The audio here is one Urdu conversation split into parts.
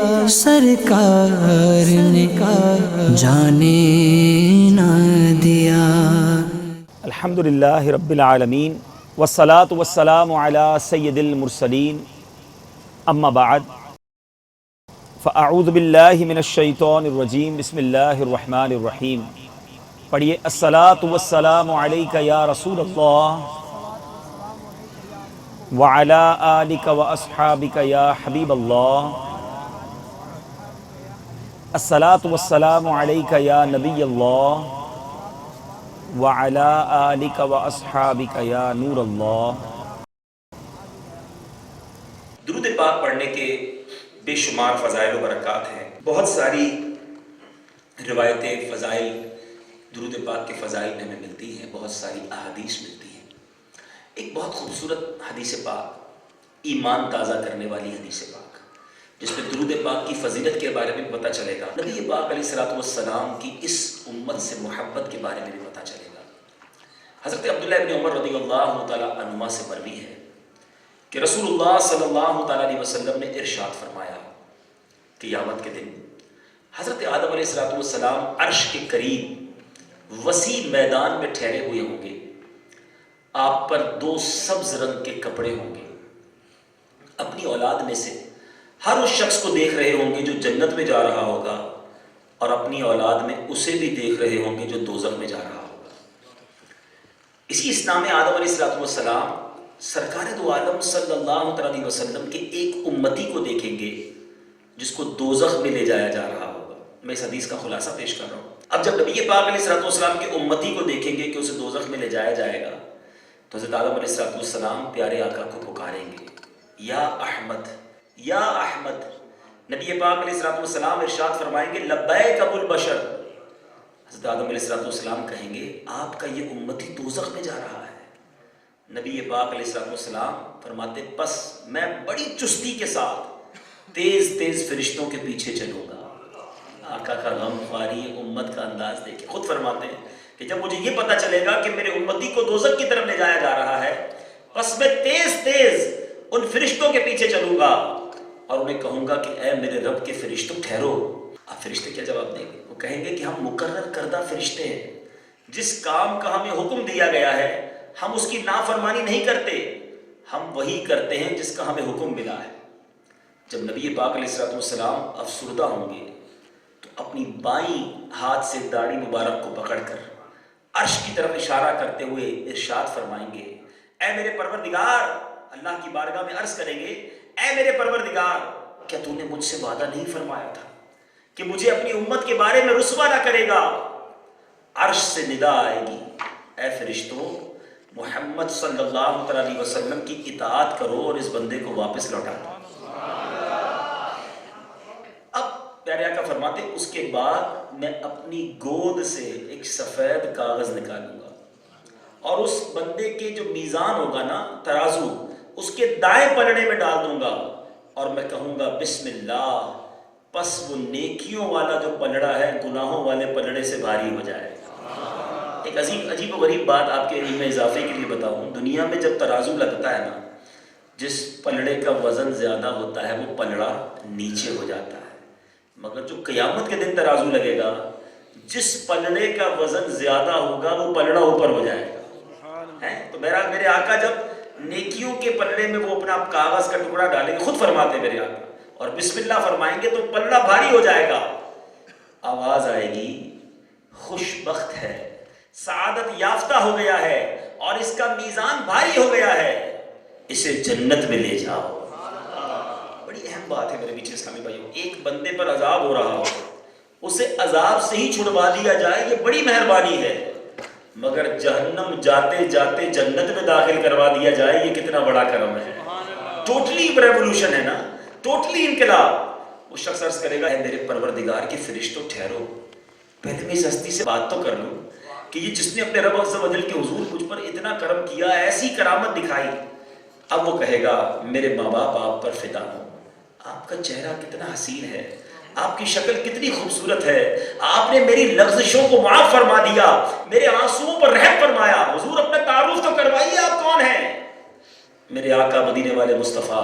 سرکار نے جانے نہ دیا۔ الحمدللہ رب العالمین والصلاة والسلام علی سید المرسلین، اما بعد فاعوذ باللہ من الشیطان الرجیم، بسم اللہ الرحمن الرحیم۔ پڑھیے الصلاۃ والسلام علیک یا رسول اللہ وعلی آلک واصحابک یا حبیب اللہ، الصلاۃ والسلام علیک یا نبی اللہ وعلی آلک واصحابک یا نور اللہ۔ درود پاک پڑھنے کے بے شمار فضائل و برکات ہیں۔ بہت ساری روایتیں فضائل درود پاک کے فضائل میں ہمیں ملتی ہیں، بہت ساری احادیث ملتی ہیں۔ ایک بہت خوبصورت حدیث پاک، ایمان تازہ کرنے والی حدیث پاک، جس میں درود پاک کی فضیلت کے بارے میں پتہ چلے گا، نبی پاک علیہ الصلوۃ والسلام کی اس امت سے محبت کے بارے میں بھی پتہ چلے گا۔ حضرت عبداللہ ابن عمر رضی اللہ تعالیٰ عنہما سے مروی ہے کہ رسول اللہ صلی اللہ تعالیٰ علیہ وسلم نے ارشاد فرمایا، قیامت کے دن حضرت آدم علیہ الصلوۃ والسلام عرش کے قریب وسیع میدان میں ٹھہرے ہوئے ہوں گے، آپ پر دو سبز رنگ کے کپڑے ہوں گے، اپنی اولاد میں سے ہر اس شخص کو دیکھ رہے ہوں گے جو جنت میں جا رہا ہوگا، اور اپنی اولاد میں اسے بھی دیکھ رہے ہوں گے جو دوزخ میں جا رہا ہوگا۔ اسی اسلام میں آدم علیہ الصلوۃ والسلام سرکار دو عالم صلی اللہ علیہ وسلم کے ایک امتی کو دیکھیں گے جس کو دوزخ میں لے جایا جا رہا ہوگا۔ میں اس حدیث کا خلاصہ پیش کر رہا ہوں۔ اب جب نبی پاک علیہ الصلوۃ والسلام کے امتی کو دیکھیں گے کہ اسے دوزخ میں لے جایا جائے گا، تو حضرت آدم علیہ الصلوۃ والسلام پیارے آقا کو پکاریں گے، یا احمد یا احمد۔ نبی پاک علیہ الصلوۃ والسلام ارشاد فرمائیں گے، لبیک ابو البشر۔ حضرت آدم علیہ الصلوۃ والسلام کہیں گے، آپ کا یہ امتی دوزخ میں جا رہا ہے۔ نبی پاک علیہ الصلوۃ والسلام فرماتے، پس میں بڑی چستی کے ساتھ تیز تیز فرشتوں کے پیچھے چلوں گا۔ آقا کا غم خواری امت کا انداز دیکھیں، خود فرماتے ہیں کہ جب مجھے یہ پتہ چلے گا کہ میرے امتی کو دوزخ کی طرف لے جایا جا رہا ہے، پس میں تیز تیز ان فرشتوں کے پیچھے چلوں گا اور انہیں کہوں گا کہ اے میرے رب کے فرشتوں ٹھہرو۔ اب فرشتے کیا جواب دیں گے؟ وہ کہیں گے کہ ہم مقرر کردہ فرشتے ہیں، جس کام کا ہمیں حکم دیا گیا ہے ہم اس کی نافرمانی نہیں کرتے، ہم وہی کرتے ہیں جس کا ہمیں حکم ملا ہے۔ جب نبی پاک علیہ الصلوۃ والسلام افسردہ ہوں گے تو اپنی بائیں ہاتھ سے داڑھی مبارک کو پکڑ کر عرش کی طرف اشارہ کرتے ہوئے ارشاد فرمائیں گے، اے میرے پروردگار، اللہ کی بارگاہ میں عرض کریں گے، اے میرے پروردگار، کیا تو نے مجھ سے وعدہ نہیں فرمایا تھا کہ مجھے اپنی امت کے بارے میں رسوا نہ کرے گا؟ عرش سے ندا آئے گی، اے فرشتوں، محمد صلی اللہ علیہ وسلم کی اطاعت کرو اور اس بندے کو واپس لوٹا دو۔ اب پیارے آقا فرماتے، اس کے بعد میں اپنی گود سے ایک سفید کاغذ نکالوں گا اور اس بندے کے جو میزان ہوگا نا، ترازو، اس کے دائیں پلڑے میں ڈال دوں گا اور میں کہوں گا بسم اللہ، پس وہ نیکیوں والا جو پلڑا ہے گناہوں والے پلڑے سے بھاری ہو جائے گا۔ ایک عجیب و غریب بات آپ کے علم اضافے کے لیے بتاؤں، دنیا میں جب ترازو لگتا ہے نا، جس پلڑے کا وزن زیادہ ہوتا ہے وہ پلڑا نیچے ہو جاتا ہے، مگر جو قیامت کے دن ترازو لگے گا، جس پلڑے کا وزن زیادہ ہوگا وہ پلڑا اوپر ہو جائے گا۔ تو بہرحال میرے آقا جب نیکیوں کے پلڑے میں وہ اپنا کاغذ کا ٹکڑا ڈالیں گے، خود فرماتے میرے آقا، اور بسم اللہ فرمائیں گے تو پلڑا بھاری ہو جائے گا۔ آواز آئے گی، خوش بخت ہے، سعادت یافتہ ہو گیا ہے اور اس کا میزان بھاری ہو گیا ہے، اسے جنت میں لے جاؤ۔ بڑی اہم بات ہے میرے پیچھے اسلامی بھائیوں، ایک بندے پر عذاب ہو رہا ہو، اسے عذاب سے ہی چھڑوا دیا جائے، یہ بڑی مہربانی ہے، مگر جہنم جاتے جاتے جنت میں داخل کروا دیا جائے، یہ کتنا بڑا کرم ہے۔ ٹوٹلی ریولوشن ہے نا، ٹوٹلی انقلاب۔ وہ شخص عرض کرے گا، اے میرے پروردگار کے فرشتوں ٹھہرو، پہلے میں اس ہستی سے بات تو کر لوں کہ یہ جس نے اپنے رب عز و جل کے حضور مجھ پر اتنا کرم کیا، ایسی کرامت دکھائی۔ اب وہ کہے گا، میرے ماں باپ آپ پر فدا ہوں، آپ کا چہرہ کتنا حسین ہے، آپ کی شکل کتنی خوبصورت ہے، آپ نے میری لغزشوں کو معاف فرما دیا، میرے آنسوؤں پر رحم فرمایا۔ حضور اپنا تعارف تو کروائیے، آپ کون ہیں؟ میرے آقا مدینے والے مصطفیٰ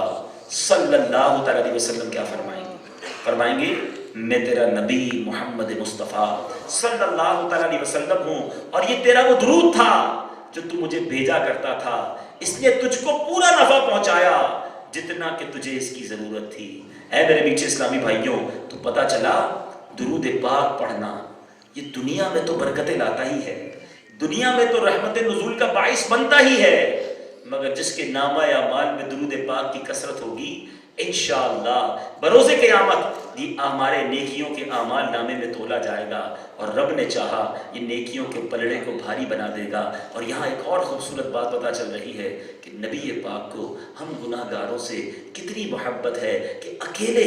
صلی اللہ علیہ وسلم کیا فرمائیں گے؟ فرمائیں گے میں تیرا نبی محمد مصطفیٰ صلی اللہ تعالیٰ علیہ وسلم ہوں، اور یہ تیرا وہ درود تھا جو تو مجھے بھیجا کرتا تھا، اس نے تجھ کو پورا نفع پہنچایا جتنا کہ تجھے اس کی ضرورت تھی۔ اے میرے میٹھے اسلامی بھائیوں، تو پتہ چلا درود پاک پڑھنا یہ دنیا میں تو برکتیں لاتا ہی ہے، دنیا میں تو رحمت نزول کا باعث بنتا ہی ہے، مگر جس کے نامہ اعمال میں درود پاک کی کثرت ہوگی انشاءاللہ بروز قیامت یہ ہمارے نیکیوں کے اعمال نامے میں تولا جائے گا، اور رب نے چاہا یہ نیکیوں کے پلڑے کو بھاری بنا دے گا۔ اور یہاں ایک اور خوبصورت بات پتہ چل رہی ہے کہ نبی پاک کو ہم گناہ گاروں سے کتنی محبت ہے کہ اکیلے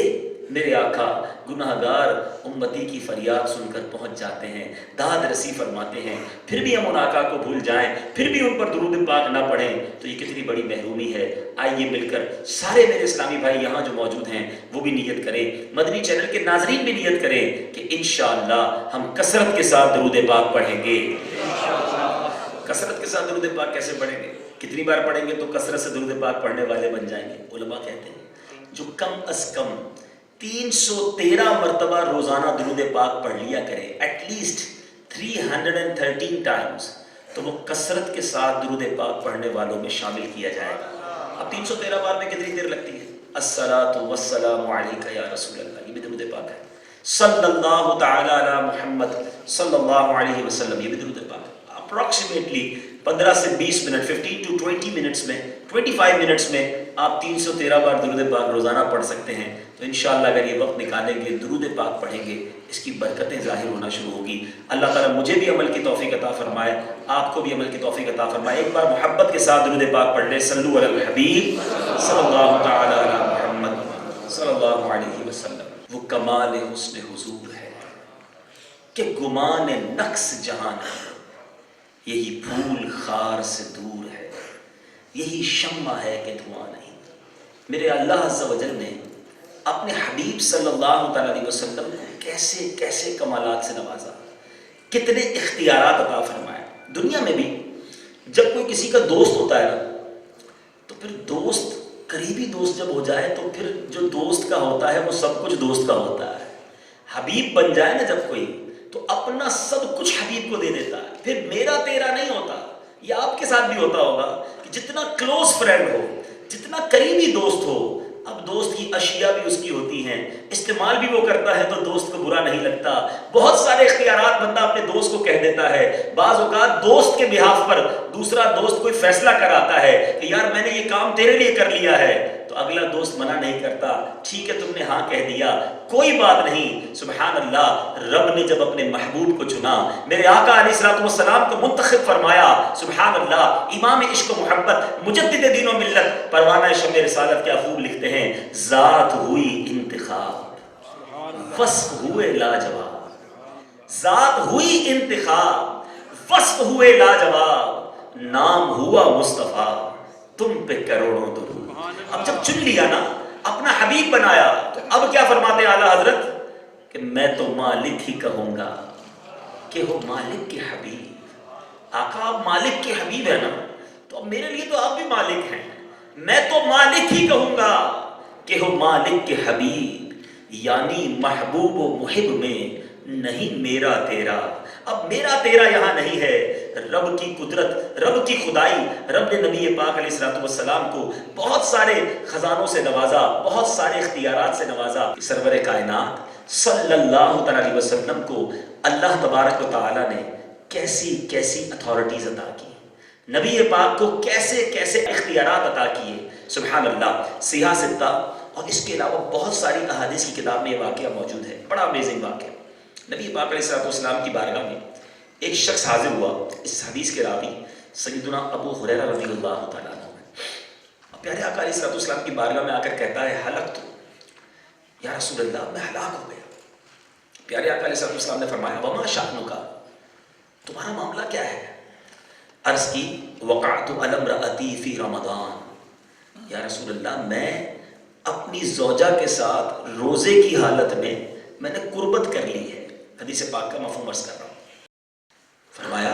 میرے آقا گناہ گار امتی کی فریاد سن کر پہنچ جاتے ہیں، داد رسی فرماتے ہیں، پھر بھی ہم ان آقا کو بھول جائیں، پھر بھی ان پر درود پاک نہ پڑھیں تو یہ کتنی بڑی محرومی ہے۔ آئیے مل کر سارے میرے اسلامی بھائی یہاں جو موجود ہیں وہ بھی نیت کریں، مدنی چینل کے ناظرین بھی نیت کریں کہ انشاءاللہ ہم کثرت کے ساتھ درود پاک پڑھیں گے۔ کثرت کے ساتھ درود پاک کیسے پڑھیں گے؟ کتنی بار پڑھیں گے تو کثرت سے درود پاک پڑھنے والے بن جائیں گے؟ علماء کہتے ہیں جو کم از کم 313 مرتبہ روزانہ درود پاک پڑھ لیا کرے، ایٹ لیسٹ 313 ٹائمز، تو وہ کثرت کے ساتھ درود پاک پڑھنے والوں میں شامل کیا جائے گا۔ اب 313 بار میں کتنی دیر لگتی ہے؟ الصلاۃ والسلام علیک یا رسول اللہ، یہ بھی درود پاک ہے۔ صلی اللہ تعالی علی محمد صلی اللہ علیہ وسلم، یہ بھی درود پاک ہے۔ اپروکسیمیٹلی 15 سے 20 منٹ، 15 to 20 منٹس میں، 25 منٹس میں آپ 313 بار درود پاک روزانہ پڑھ سکتے ہیں۔ تو انشاءاللہ اگر یہ وقت نکالیں گے، درود پاک پڑھیں گے، اس کی برکتیں ظاہر ہونا شروع ہوگی۔ اللہ تعالیٰ مجھے بھی عمل کی توفیق عطا فرمائے، آپ کو بھی عمل کی توفیق عطا فرمائے۔ ایک بار محبت کے ساتھ درود پاک پڑھ لیں، صلو علی الحبیب صلی اللہ تعالی علی محمد صلی اللہ علیہ وسلم۔ وہ کمال حسن حضور ہے کہ گمان نقص جہاں ہے، یہی پھول خار سے دور ہے، یہی شمع ہے کہ دھواں نہیں۔ میرے اللہ عز و جل نے اپنے حبیب صلی اللہ تعالیٰ علیہ وسلم کو کیسے کیسے کمالات سے نوازا، کتنے اختیارات عطا فرمائے۔ دنیا میں بھی جب کوئی کسی کا دوست ہوتا ہے نا، تو پھر دوست، قریبی دوست جب ہو جائے تو پھر جو دوست کا ہوتا ہے وہ سب کچھ دوست کا ہوتا ہے۔ حبیب بن جائے نا جب کوئی، تو اپنا سب کچھ حبیب کو دے دیتا ہے، پھر میرا تیرا نہیں ہوتا۔ یہ آپ کے ساتھ بھی ہوتا ہوگا کہ جتنا کلوز فرینڈ ہو، جتنا قریبی دوست ہو، اب دوست کی اشیاء بھی اس کی ہوتی ہیں، استعمال بھی وہ کرتا ہے تو دوست کو برا نہیں لگتا۔ بہت سارے اختیارات بندہ اپنے دوست کو کہہ دیتا ہے۔ بعض اوقات دوست کے بہاف پر دوسرا دوست کوئی فیصلہ کراتا ہے کہ یار میں نے یہ کام تیرے لیے کر لیا ہے، تو اگلا دوست منع نہیں کرتا، ٹھیک ہے تم نے ہاں کہہ دیا، کوئی بات نہیں۔ سبحان اللہ، رب نے جب اپنے محبوب کو چنا، میرے آقا علیہ الصلوۃ والسلام کو منتخب فرمایا، سبحان اللہ، امام عشق و محبت، مجدد دین و ملت، پروانہ شمع رسالت کیا خوب لکھتے ہیں، ذات ہوئی انتخاب وصف ہوئے لاجواب، ذات ہوئی انتخاب وصف ہوئے لاجواب، نام ہوا مصطفیٰ تم پہ کروڑوں درود۔ اب جب چن لیا نا، اپنا حبیب بنایا، تو اب کیا فرماتے اعلیٰ حضرت کہ میں تو مالک ہی کہوں گا کہ ہو مالک کے حبیب۔ آقا آپ مالک کے حبیب ہے نا، تو اب میرے لیے تو آپ بھی مالک ہیں، میں تو مالک ہی کہوں گا کہ ہو مالک کے حبیب، یعنی محبوب و محب میں نہیں میرا تیرا۔ اب میرا تیرا یہاں نہیں ہے، رب کی قدرت، رب کی خدائی، رب نے نبی پاک علیہ الصلوۃ والسلام کو بہت سارے خزانوں سے نوازا، بہت سارے اختیارات سے نوازا۔ سرور کائنات صلی اللہ تعالیٰ علیہ وسلم کو اللہ تبارک و تعالیٰ نے کیسی کیسی اتھارٹیز عطا کی، نبی پاک کو کیسے کیسے اختیارات عطا کیے، سبحان اللہ۔ سیاہ ستہ اور اس کے علاوہ بہت ساری احادیث کی کتاب میں یہ واقعہ موجود ہے، بڑا امیزنگ واقعہ۔ نبی پاک علیہ الصلوۃ والسلام کی بارگاہ میں ایک شخص حاضر ہوا، اس حدیث کے راوی سیدنا ابو ہریرہ رضی اللہ تعالیٰ عنہ ہے۔ پیارے آقا علیہ الصلوۃ والسلام کی بارگاہ میں آ کر کہتا ہے ہلکت یا رسول اللہ، میں ہلاک ہو گیا۔ پیارے آقا علیہ الصلوۃ والسلام نے فرمایا وما شأنک، تمہارا معاملہ کیا ہے؟ عرض کی وقعت علی امرأتی فی رمضان، یا رسول اللہ میں اپنی زوجہ کے ساتھ روزے کی حالت میں نے قربت کر لی ہے۔ حدیث پاک کا مفہوم عرض کر رہا ہوں۔ فرمایا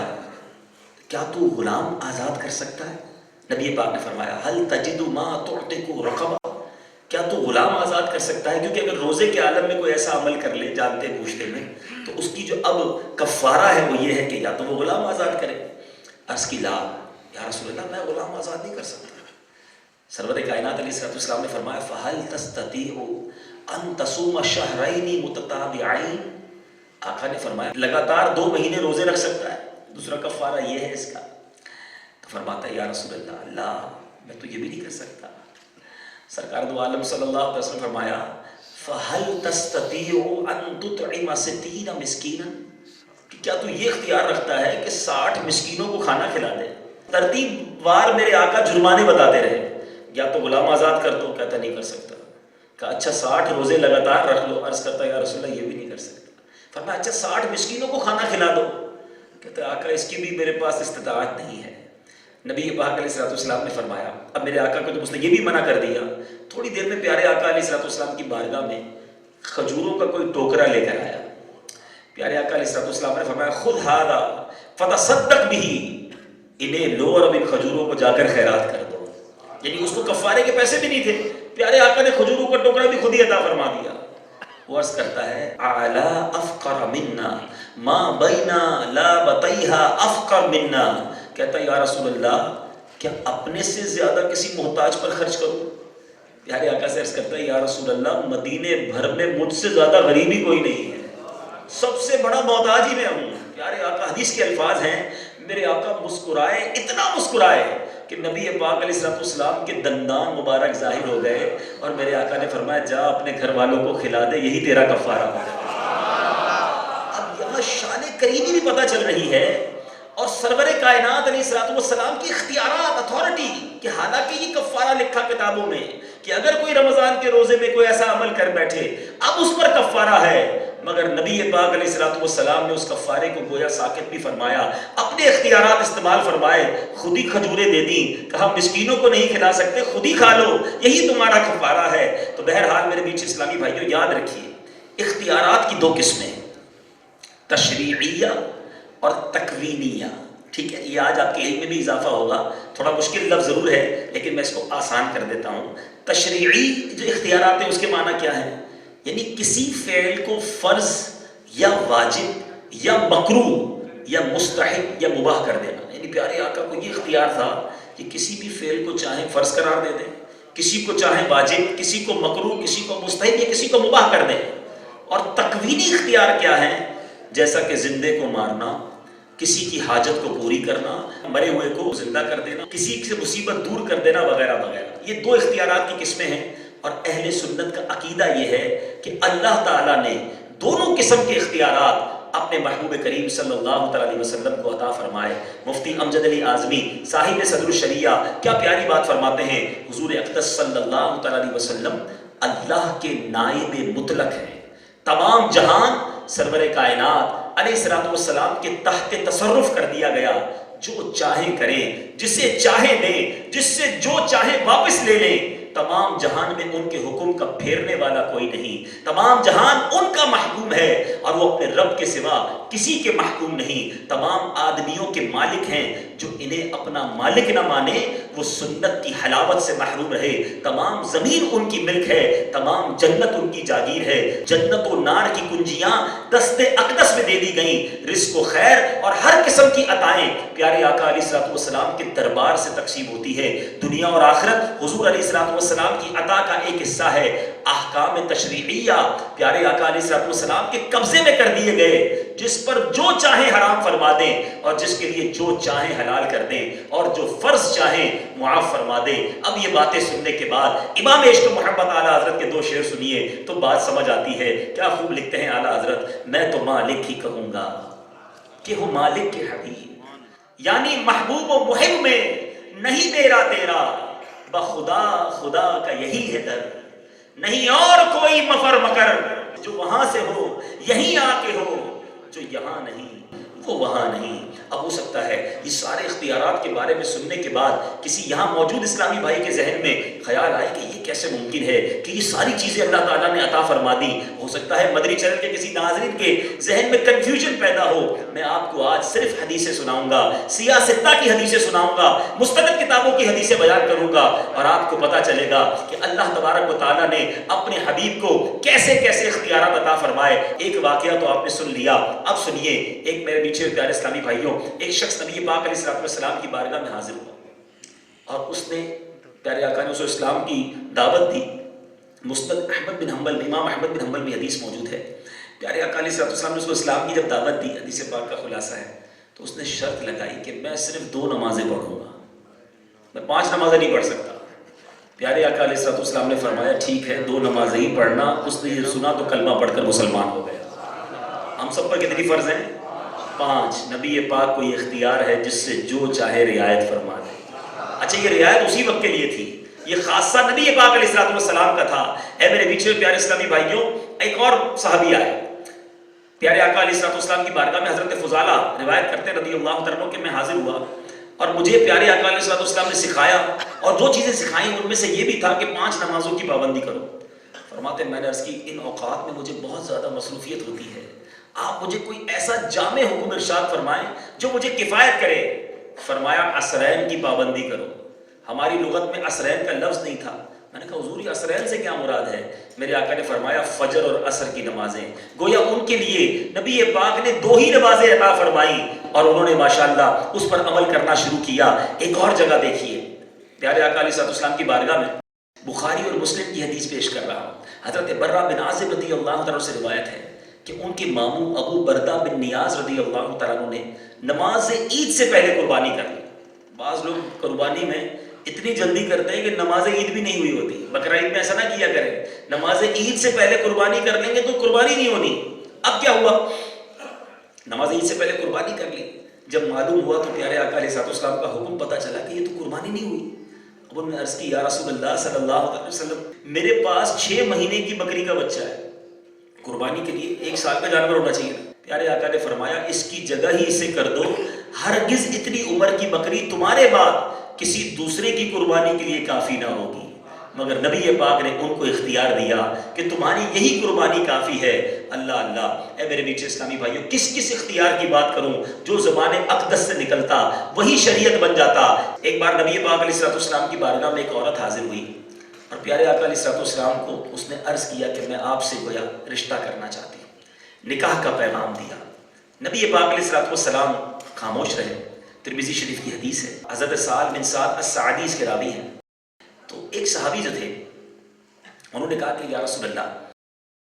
کیا تو غلام آزاد کر سکتا ہے؟ نبی پاک نے فرمایا هل تجد ما تعتق رقبہ، کیا تو غلام آزاد کر سکتا ہے؟ کیونکہ اگر روزے کے عالم میں کوئی ایسا عمل کر لے جانتے پوچھتے میں تو اس کی جو اب کفارہ ہے وہ یہ ہے کہ یا تو وہ غلام آزاد کرے۔ عرض کی لا یا رسول اللہ میں غلام آزاد نہیں کر سکتا۔ سرور کائنات علیہ السلام نے فرمایا فَهَلْ تَسْتَطِيعُ أَن تَصُومَ شَهْرَيْنِ مُتَتَابِعَيْنِ، آقا نے فرمایا لگاتار 2 مہینے روزے رکھ سکتا ہے؟ دوسرا کفارہ یہ ہے اس کا۔ تو فرماتا ہے یا رسول اللہ لا میں تو یہ بھی نہیں کر سکتا۔ سرکار دو عالم صلی اللہ علیہ وسلم فرمایا فَهَلْ تَسْتَطِيعُ أَن تُطْعِمَ 60 مِسْكِينًا، کہ کیا تو یہ اختیار رکھتا ہے کہ 60 مسکینوں کو کھانا کھلا دے؟ ترتیب وار میرے آقا جرمانے بتاتے رہے، یا تو غلام آزاد کر دو، کہتا نہیں کر سکتا۔ کہا اچھا 60 روزے لگاتار رکھ لو، عرض کرتا یا رسول اللہ یہ بھی نہیں کر سکتا۔ فرمایا اچھا 60 مسکینوں کو کھانا کھلا دو، کہتا ہے آقا اس کی بھی میرے پاس استطاعت نہیں ہے۔ نبی پاک علیہ السلام نے فرمایا اب میرے آقا کو جب اس نے یہ بھی منع کر دیا، تھوڑی دیر میں پیارے آقا علیہ السلام کی بارگاہ میں کھجوروں کا کوئی ٹوکرا لے کر آیا۔ پیارے آقا علیہ السلام نے فرمایا خود ہذا فتصدق بھی، انہیں لو اور اب ان کھجوروں کو جا کر خیرات کر دو۔ یعنی اس کو کفارے کے پیسے بھی نہیں تھے، پیارے آقا نے کھجوروں کا ٹوکرا بھی خود ہی عطا فرما دیا۔ وہ عرض کرتا ہے اعلی افقر منا ما بین لابتیہا افقر منا، کہتا ہے یا رسول اللہ کیا اپنے سے زیادہ کسی محتاج پر خرچ کروں؟ پیارے آقا سے عرض کرتا ہے یا رسول اللہ مدینے بھر میں مجھ سے زیادہ غریب ہی کوئی نہیں ہے، سب سے بڑا محتاج ہی میں ہوں۔ پیارے آقا حدیث کے الفاظ ہیں میرے آقا مسکرائے، اتنا مسکرائے کہ نبی پاک علیہ السلام کے دندان مبارک ظاہر ہو گئے، اور میرے آقا نے فرمایا جا اپنے گھر والوں کو کھلا دے، یہی تیرا کفارہ ہوگا۔ اب یہاں شان کریمی بھی پتہ چل رہی ہے، اور سرور کائنات علیہ السلام کی اختیارات، اتھارٹی، کہ حالانکہ یہ کفارہ لکھا کتابوں میں کہ اگر کوئی رمضان کے روزے میں کوئی ایسا عمل کر بیٹھے اب اس پر کفارہ ہے، مگر نبی پاک علیہ السلام نے اس کفارے کو گویا ساکت بھی فرمایا، اپنے اختیارات استعمال فرمائے، خود ہی کھجوریں دے دیں، کہا مسکینوں کو نہیں کھلا سکتے خود ہی کھا لو، یہی تمہارا کفارہ ہے۔ تو بہرحال میرے بیچ اسلامی بھائیوں یاد رکھیے اختیارات کی 2 قسمیں، تشریعیہ اور تکوینیہ، ٹھیک ہے؟ یہ آج آپ کے علم میں بھی اضافہ ہوگا، تھوڑا مشکل لفظ ضرور ہے لیکن میں اس کو آسان کر دیتا ہوں۔ تشریعی جو اختیارات ہیں اس کے معنی کیا ہے؟ یعنی کسی فعل کو فرض یا واجب یا مکروہ یا مستحب یا مباح کر دینا۔ یعنی پیارے آقا کو یہ اختیار تھا کہ کسی بھی فعل کو چاہیں فرض قرار دے دیں، کسی کو چاہیں واجب، کسی کو مکروہ، کسی کو مستحب یا کسی کو مباح کر دیں۔ اور تکوینی اختیار کیا ہے؟ جیسا کہ زندے کو مارنا، کسی کی حاجت کو پوری کرنا، مرے ہوئے کو زندہ کر دینا، کسی سے مصیبت دور کر دینا وغیرہ وغیرہ۔ یہ 2 اختیارات کی قسمیں ہیں، اور اہل سنت کا عقیدہ یہ ہے کہ اللہ تعالیٰ نے دونوں قسم کے اختیارات اپنے محبوب کریم صلی اللہ علیہ وسلم کو عطا فرمائے۔ مفتی امجد علی اعظمی صاحب صدر الشریعہ کیا پیاری بات فرماتے ہیں، حضور اقدس صلی اللہ علیہ وسلم اللہ کے نائب مطلق ہیں، تمام جہان سرور کائنات علیہ السلام کے تحت تصرف کر دیا گیا، جو چاہیں کریں، جسے چاہیں دیں، جس سے جو چاہیں واپس لے لیں، تمام جہان میں ان کے حکم کا پھیرنے والا کوئی نہیں، تمام جہان ان کا محکوم ہے، اور وہ اپنے رب کے سوا کسی کے محکوم نہیں، تمام آدمیوں کے مالک ہیں، جو انہیں اپنا مالک نہ مانے وہ سنت کی حلاوت سے محروم رہے۔ تمام زمین ان کی ملک ہے، تمام جنت ان کی جاگیر ہے، جنت و نار کی کنجیاں دست اقدس میں دے دی گئیں، رزق و خیر اور ہر قسم کی عطائیں پیارے آقا علیہ السلام کے دربار سے تقسیم ہوتی ہے۔ دنیا اور آخرت حضور علیہ السلام کی عطا کا ایک حصہ ہے۔ احکام تشریعیہ پیارے آقا علیہ السلام کے قبضے میں کر دیے گئے، جس پر جو چاہیں حرام فرما دیں، اور جس کے لیے جو چاہیں حلال کر دیں، اور جو فرض چاہیں معاف فرما دیں۔ اب یہ باتیں سننے کے بعد امام عشق و محبت اعلیٰ حضرت کے 2 شعر سنیے تو بات سمجھ آتی ہے۔ کیا خوب لکھتے ہیں اعلیٰ حضرت، میں تو مالک ہی کہوں گا کہ ہو مالک کے حبیب، یعنی محبوب و محب میں نہیں میرا تیرا، بخدا خدا کا یہی ہے در، نہیں اور کوئی مفر مکر، جو وہاں سے ہو یہیں آ کے ہو، جو یہاں نہیں وہ وہاں نہیں۔ اب ہو سکتا ہے یہ سارے اختیارات کے بارے میں سننے کے بعد کسی یہاں موجود اسلامی بھائی کے ذہن میں خیال آئے کہ یہ کیسے ممکن ہے کہ یہ ساری چیزیں اللہ تعالیٰ نے عطا فرما دی۔ ہو سکتا ہے مدنی چینل کے کسی ناظرین کے ذہن میں کنفیوژن پیدا ہو۔ میں آپ کو آج صرف حدیثیں سناؤں گا، سیاہ ستہ کی حدیثیں سناؤں گا، مستند کتابوں کی حدیثیں بیان کروں گا، اور آپ کو پتہ چلے گا کہ اللہ تبارک و تعالیٰ نے اپنے حبیب کو کیسے کیسے اختیارات عطا فرمائے۔ ایک واقعہ تو آپ نے سن لیا، اب سنیے ایک میرے پیچھے پیارے اسلامی بھائیوں، ایک شخص نبی پاک علیہ الصلوۃ والسلام کی بارگاہ میں حاضر ہوا اور اس نے پیارے آقا نے اسے اسلام کی دعوت دی۔ مسند احمد بن حنبل، امام احمد بن حنبل میں حدیث موجود ہے، پیارے آقا علیہ الصلوۃ والسلام نے اس کو اسلام کی جب دعوت دی، حدیث پاک کا خلاصہ ہے، تو اس نے شرط لگائی کہ میں صرف 2 نمازیں پڑھوں گا، میں 5 نمازیں نہیں پڑھ سکتا۔ پیارے آقا علیہ الصلوۃ والسلام نے فرمایا ٹھیک ہے 2 نمازیں ہی پڑھنا۔ اس نے یہ سنا تو کلمہ پڑھ کر مسلمان ہو گیا۔ ہم سب پر کتنی فرض ہیں؟ 5۔ نبی پاک کو یہ اختیار ہے جس سے جو چاہے رعایت فرما دے۔ اچھا یہ رعایت اسی وقت کے لیے تھی، یہ خاصہ نبی پاک علیہ الصلوۃ والسلام کا تھا۔ اے میرے پیچھے پیارے اسلامی بھائیوں، ایک اور صحابی آئے پیارے آقا علیہ الصلوۃ والسلام کی بارگاہ میں، حضرت فضالہ روایت کرتے ہیں رضی اللہ تعالیٰ عنہ کہ میں حاضر ہوا اور مجھے پیارے آقا علیہ الصلوۃ والسلام نے سکھایا، اور جو چیزیں سکھائیں ان میں سے یہ بھی تھا کہ 5 نمازوں کی پابندی کرو۔ فرماتے ہیں میں نے عرض کی ان اوقات میں مجھے بہت زیادہ مصروفیت ہوتی ہے، آپ مجھے کوئی ایسا جامع حکم ارشاد فرمائیں جو مجھے کفایت کرے۔ فرمایا عصرین کی پابندی کرو۔ ہماری لغت میں عصرین کا لفظ نہیں تھا۔ میں نے کہا حضور یہ عصرین سے کیا مراد ہے؟ میرے آقا نے فرمایا فجر اور عصر کی نمازیں، گویا ان کے لیے نبی پاک نے 2 ہی نمازیں عطا فرمائی اور انہوں نے ماشاءاللہ اس پر عمل کرنا شروع کیا۔ ایک اور جگہ دیکھیے، پیارے آقا علیہ السلام کی بارگاہ میں بخاری اور مسلم کی حدیث پیش کر رہا ہوں، حضرت برہ بن عازب رضی اللہ تعالیٰ سے روایت ہے کہ ان کے ماموں ابو بردہ بن نیاز رضی اللہ تعالیٰ نے نماز عید سے پہلے قربانی کر لی۔ بعض لوگ قربانی میں اتنی جلدی کرتے ہیں کہ نماز عید بھی نہیں ہوئی ہوتی۔ بقرہ عید میں ایسا نہ کیا کریں، نماز عید سے پہلے قربانی کر لیں گے تو قربانی نہیں ہونی۔ اب کیا ہوا؟ نماز عید سے پہلے قربانی کر لی، جب معلوم ہوا تو پیارے آقا علیہ السلام کا حکم پتہ چلا کہ یہ تو قربانی نہیں ہوئی۔ اب انہوں نے عرض کی یا رسول اللہ صلی اللہ علیہ وسلم میرے پاس 6 مہینے کی بکری کا بچہ ہے، قربانی کے لیے 1 سال کا جانور ہونا چاہیے۔ پیارے آقا نے فرمایا اس کی جگہ ہی اسے کر دو، ہرگز اتنی عمر کی بکری تمہارے بعد کسی دوسرے کی قربانی کے لیے کافی نہ ہوگی۔ مگر نبی پاک نے ان کو اختیار دیا کہ تمہاری یہی قربانی کافی ہے۔ اللہ اللہ، اے میرے میٹھے اسلامی بھائیوں، کس کس اختیار کی بات کروں جو زبان اقدس سے نکلتا وہی شریعت بن جاتا۔ ایک بار نبی پاک علیہ السلام کی بارگاہ میں ایک عورت حاضر ہوئی اور پیارے آقا علیہ السلام کو اس نے عرض کیا کہ میں آپ سے گویا رشتہ کرنا چاہتی ہوں، نکاح کا پیغام دیا۔ نبی پاک علیہ السلام خاموش رہے۔ ترمذی شریف کی حدیث ہے، حضرت سعد بن سعد السعدی اس کے راوی ہیں۔ تو ایک صحابی جو تھے انہوں نے کہا کہ یا رسول اللہ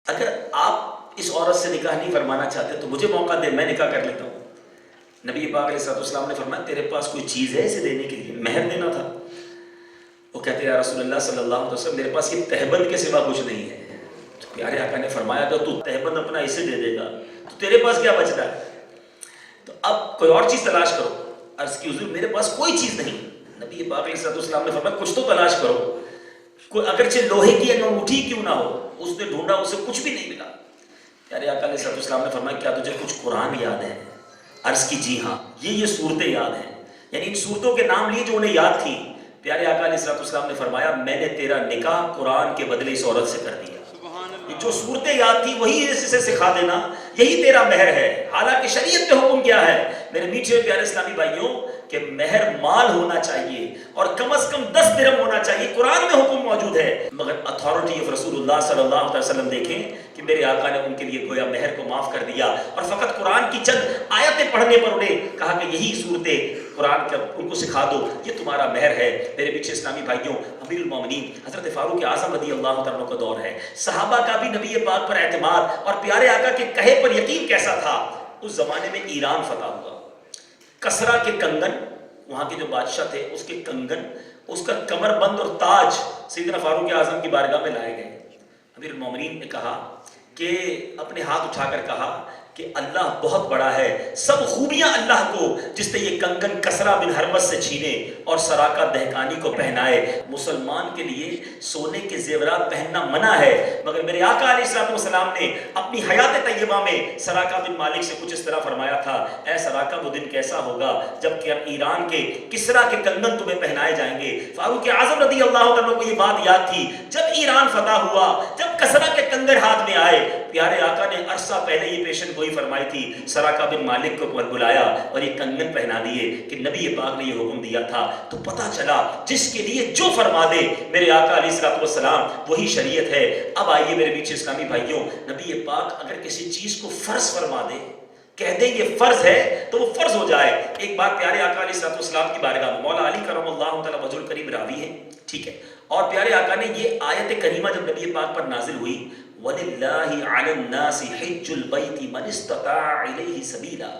اگر آپ اس عورت سے نکاح نہیں فرمانا چاہتے تو مجھے موقع دے، میں نکاح کر لیتا ہوں۔ نبی پاک علیہ السلام نے فرمایا تیرے پاس کوئی چیز ہے اسے دینے کے لیے؟ مہر دینا تھا۔ وہ کہتے یا رسول اللہ صلی اللہ علیہ وسلم میرے پاس یہ تہبند کے سوا کچھ نہیں ہے۔ تو پیارے آقا نے فرمایا اگر تو تہبند اپنا اسے دے دے گا تو تیرے پاس کیا بچتا ہے؟ تو اب کوئی اور چیز تلاش کرو۔ عرض کی حضور میرے پاس کوئی چیز نہیں۔ نبی پاک علیہ السلام نے فرمایا کچھ تو تلاش کرو، کوئی اگرچہ لوہے کی انگوٹھی کیوں نہ ہو۔ اس نے ڈھونڈا، اسے کچھ بھی نہیں ملا۔ پیارے آقا علیہ السلام نے فرمایا کیا تجھے کچھ قرآن یاد ہے؟ عرض کی جی ہاں، یہ صورتیں یاد ہیں، یعنی ان صورتوں کے نام لیے جو انہیں یاد تھی۔ پیارے آقا علیہ السلام نے فرمایا میں نے تیرا نکاح قرآن کے بدلے اس عورت سے کر دیا۔ جو صورتیں یاد تھی وہی اسے سکھا دینا، یہی تیرا مہر ہے۔ حالانکہ شریعت میں حکم کیا ہے میرے میٹھے پیارے اسلامی بھائیوں کہ مہر مال ہونا چاہیے اور کم از کم 10 درہم ہونا چاہیے۔ قرآن میں حکم موجود ہے، مگر اتھارٹی آف رسول اللہ صلی اللہ علیہ وسلم دیکھیں کہ میرے آقا نے ان کے لیے گویا مہر کو معاف کر دیا اور فقط قرآن کی چند آیتیں پڑھنے پر انہیں کہا کہ یہی صورتیں قرآن کا ان کو سکھا دو، یہ تمہارا مہر ہے۔ میرے پیچھے اسلامی بھائیوں، امیر المومنین حضرت فاروق اعظم رضی اللہ تعالیٰ کا دور ہے۔ صحابہ کا بھی نبی پاک پر اعتماد اور پیارے آقا کے کہے پر یقین کیسا تھا۔ اس زمانے میں ایران فتح ہوا، کسرا کے کنگن، وہاں کے جو بادشاہ تھے اس کے کنگن، اس کا کمر بند اور تاج سیدنا فاروق اعظم کی بارگاہ میں لائے گئے۔ امیر المومنین نے کہا کہ اپنے ہاتھ اٹھا کر کہا کہ اللہ بہت بڑا ہے، سب خوبیاں اللہ کو، جس نے یہ کنگن کسرا بن حرمت سے چھینے اور سراقہ دہقانی کو پہنائے۔ مسلمان کے لیے سونے کے زیورات پہننا منع ہے، مگر میرے آقا علیہ السلام نے اپنی حیات طیبہ میں سراقہ بن مالک سے کچھ اس طرح فرمایا تھا، اے سراقہ وہ دن کیسا ہوگا جب کہ ایران کے کسرا کے کنگن تمہیں پہنائے جائیں گے۔ فاروق اعظم رضی اللہ عنہ کو یہ بات یاد تھی، جب ایران فتح ہوا، جب کسرا کے کنگن ہاتھ میں آئے، پیارے آقا نے عرصہ پہلے یہ پیشن گوئی فرمائی تھی، سراقہ بن مالک کو بلایا اور یہ کنگن پہنا دیے کہ نبی پاک نے یہ حکم دیا تھا۔ تو پتہ چلا جس کے لیے جو فرما دے میرے آقا علیہ السلام وہی شریعت ہے۔ اب آئیے میرے پیچھے اسلامی بھائیوں، نبی پاک اگر کسی چیز کو فرض فرما دے، کہہ دیں یہ فرض ہے تو وہ فرض ہو جائے۔ ایک بات پیارے آقا علیہ السلام کی بارگاہ میں مولا علی کرم اللہ تعالی وجہ الکریم راوی ہے، ٹھیک ہے، اور پیارے آقا نے یہ آیت کریمہ جب نبی پاک پر نازل ہوئی، وَلِلَّهِ عَلَى النَّاسِ حِجُّ الْبَيْتِ مَنِ اسْتَطَاعَ إِلَيْهِ سَبِيلًا،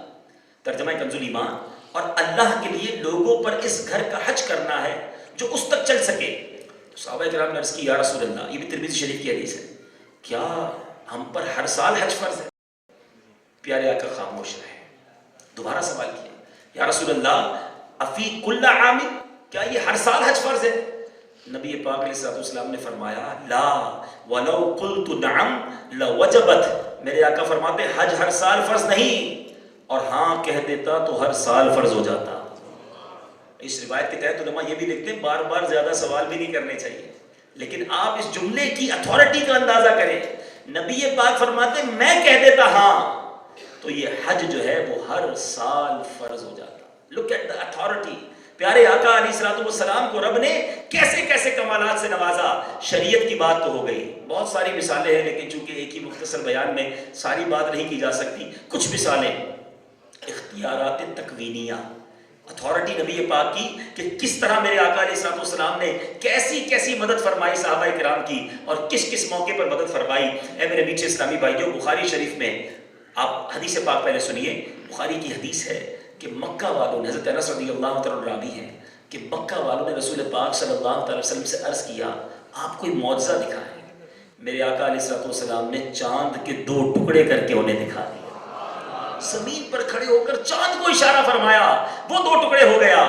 ترجمہ کنزُ ایمان، اور اللہ کے لیے لوگوں پر اس گھر کا حج کرنا ہے جو اس تک چل سکے۔ صحابہ کرام نے عرض کی یا رسول اللہ، یہ بھی ترمذی شریف کی حدیث ہے، کیا ہم پر ہر سال حج فرض ہے؟ پیارے آقا خاموش رہے، دوبارہ سوال کیا یا رسول اللہ افی کل عام، کیا یہ ہر سال حج فرض ہے؟ نبی پاک علیہ السلام نے فرمایا لا ولو قلت نعم لوجبت، میرے آقا فرماتے حج ہر سال فرض نہیں، اور ہاں کہہ دیتا تو ہر سال فرض ہو جاتا۔ اس روایت کے تحت علماء یہ بھی لکھتے ہیں بار بار زیادہ سوال بھی نہیں کرنے چاہیے، لیکن آپ اس جملے کی اتھارٹی کا اندازہ کریں، نبی پاک فرماتے میں کہہ دیتا ہاں تو یہ حج جو ہے وہ ہر سال فرض ہو جاتا۔ لک ایٹ دا اتھارٹی، پیارے آقا علیہ السلام کو رب نے کیسے کیسے کمالات سے نوازا۔ شریعت کی بات تو ہو گئی، بہت ساری مثالیں ہیں، لیکن چونکہ ایک ہی مختصر بیان میں ساری بات نہیں کی جا سکتی، کچھ مثالیں اختیارات تکوینیہ، اتھارٹی نبی پاک کی کہ کس طرح میرے آقا علیہ السلام نے کیسی کیسی مدد فرمائی صحابہ کرام کی، اور کس کس موقع پر مدد فرمائی۔ اے میرے میٹھے اسلامی بھائیوں، بخاری شریف میں آپ حدیث پاک پہلے سنیے، بخاری کی حدیث ہے کہ مکہ والوں نے، حضرت انس رضی اللہ تعالیٰ راوی ہیں کہ مکہ والوں نے رسول پاک صلی اللہ علیہ وسلم سے عرض کیا آپ کوئی معجزہ دکھائیں۔ میرے آقا علیہ السلام نے چاند کے 2 ٹکڑے کر کے انہیں دکھا دیا، زمین پر کھڑے ہو کر چاند کو اشارہ فرمایا، وہ 2 ٹکڑے ہو گیا،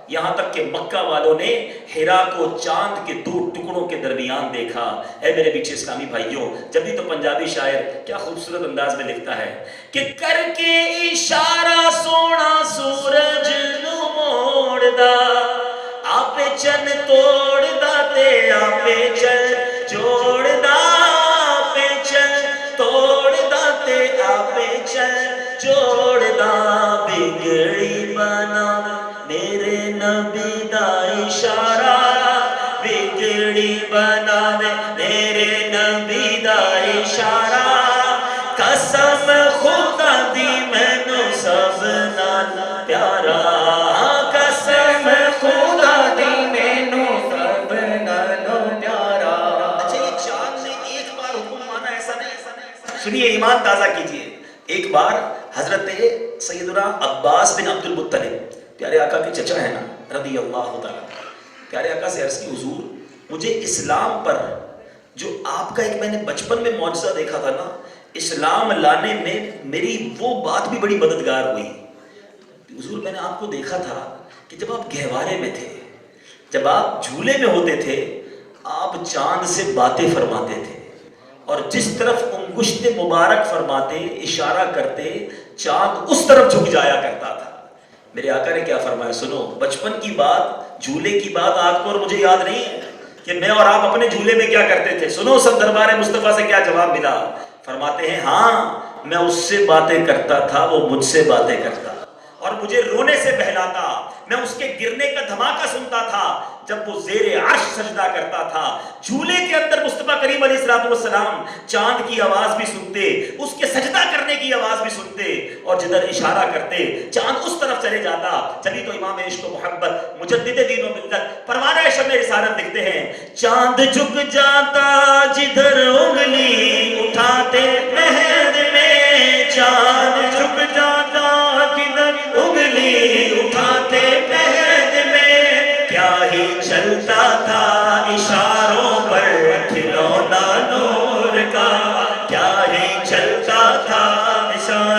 یہاں تک کہ مکہ والوں نے ہیرا کو چاند کے 2 ٹکڑوں کے درمیان دیکھا۔ اے میرے پیچھے اسلامی بھائیوں، جب بھی تو پنجابی شاعر کیا خوبصورت انداز میں لکھتا ہے کہ کر کے اشارہ سونا سورج نو موڑدا، آپ چن توڑدا تے آپ چل جوڑدا، آپ چل توڑدا تے آپ چل جوڑدا، بگڑی بنا میرے نبی دا اشارہ، بگڑی بنا میرے نبی دا اشارہ، قسم خدا دی مینوں سب نال پیارا، قسم خدا دی مینوں سب نال پیارا۔ اچھا یہ چاند نے ایک بار حکم مانا ایسا نہیں، سنیے ایمان تازہ کیجئے۔ ایک بار حضرت سیدنا عباس بن عبد المطلب، پیارے آقا کے چچا ہیں نا رضی اللہ تعالیٰ، پیارے آقا سے عرض کی حضور مجھے اسلام پر جو آپ کا ایک میں نے بچپن میں معجزہ دیکھا تھا نا، اسلام لانے میں میری وہ بات بھی بڑی مددگار ہوئی۔ حضور میں نے آپ کو دیکھا تھا کہ جب آپ گہوارے میں تھے، جب آپ جھولے میں ہوتے تھے، آپ چاند سے باتیں فرماتے تھے، اور جس طرف انگشت مبارک فرماتے اشارہ کرتے چاند اس طرف جھک جایا کرتا تھا۔ میرے آقا نے کیا فرمایا سنو، بچپن کی بات، جھولے کی بات آپ کو اور مجھے یاد نہیں ہے کہ میں اور آپ اپنے جھولے میں کیا کرتے تھے، سنو سب دربار مصطفیٰ سے کیا جواب ملا۔ فرماتے ہیں ہاں میں اس سے باتیں کرتا تھا، وہ مجھ سے باتیں کرتا اور مجھے رونے سے بہلاتا، میں اس کے گرنے کا دھماکہ سنتا تھا جب وہ زیر عرش سجدہ کرتا تھا۔ جھولے کے اندر مصطفیٰ کریم علیہ السلام چاند کی آواز بھی سنتے، اس کے سجدہ کرنے کی آواز بھی سنتے، اور جدھر اشارہ کرتے چاند اس طرف چلے جاتا۔ جبھی تو امام عشق و محبت مجدد دین و ملت پروانہ شمع رسالت لکھتے ہیں، چاند جھک جاتا جدھر انگلی اٹھاتے مہد میں، چاند جھک جاتا جدھر انگلی اٹھاتے مہد میں، کیا ہی چلتا تھا اشاروں پر کھلونا نور کا، کیا ہی چلتا تھا اشاروں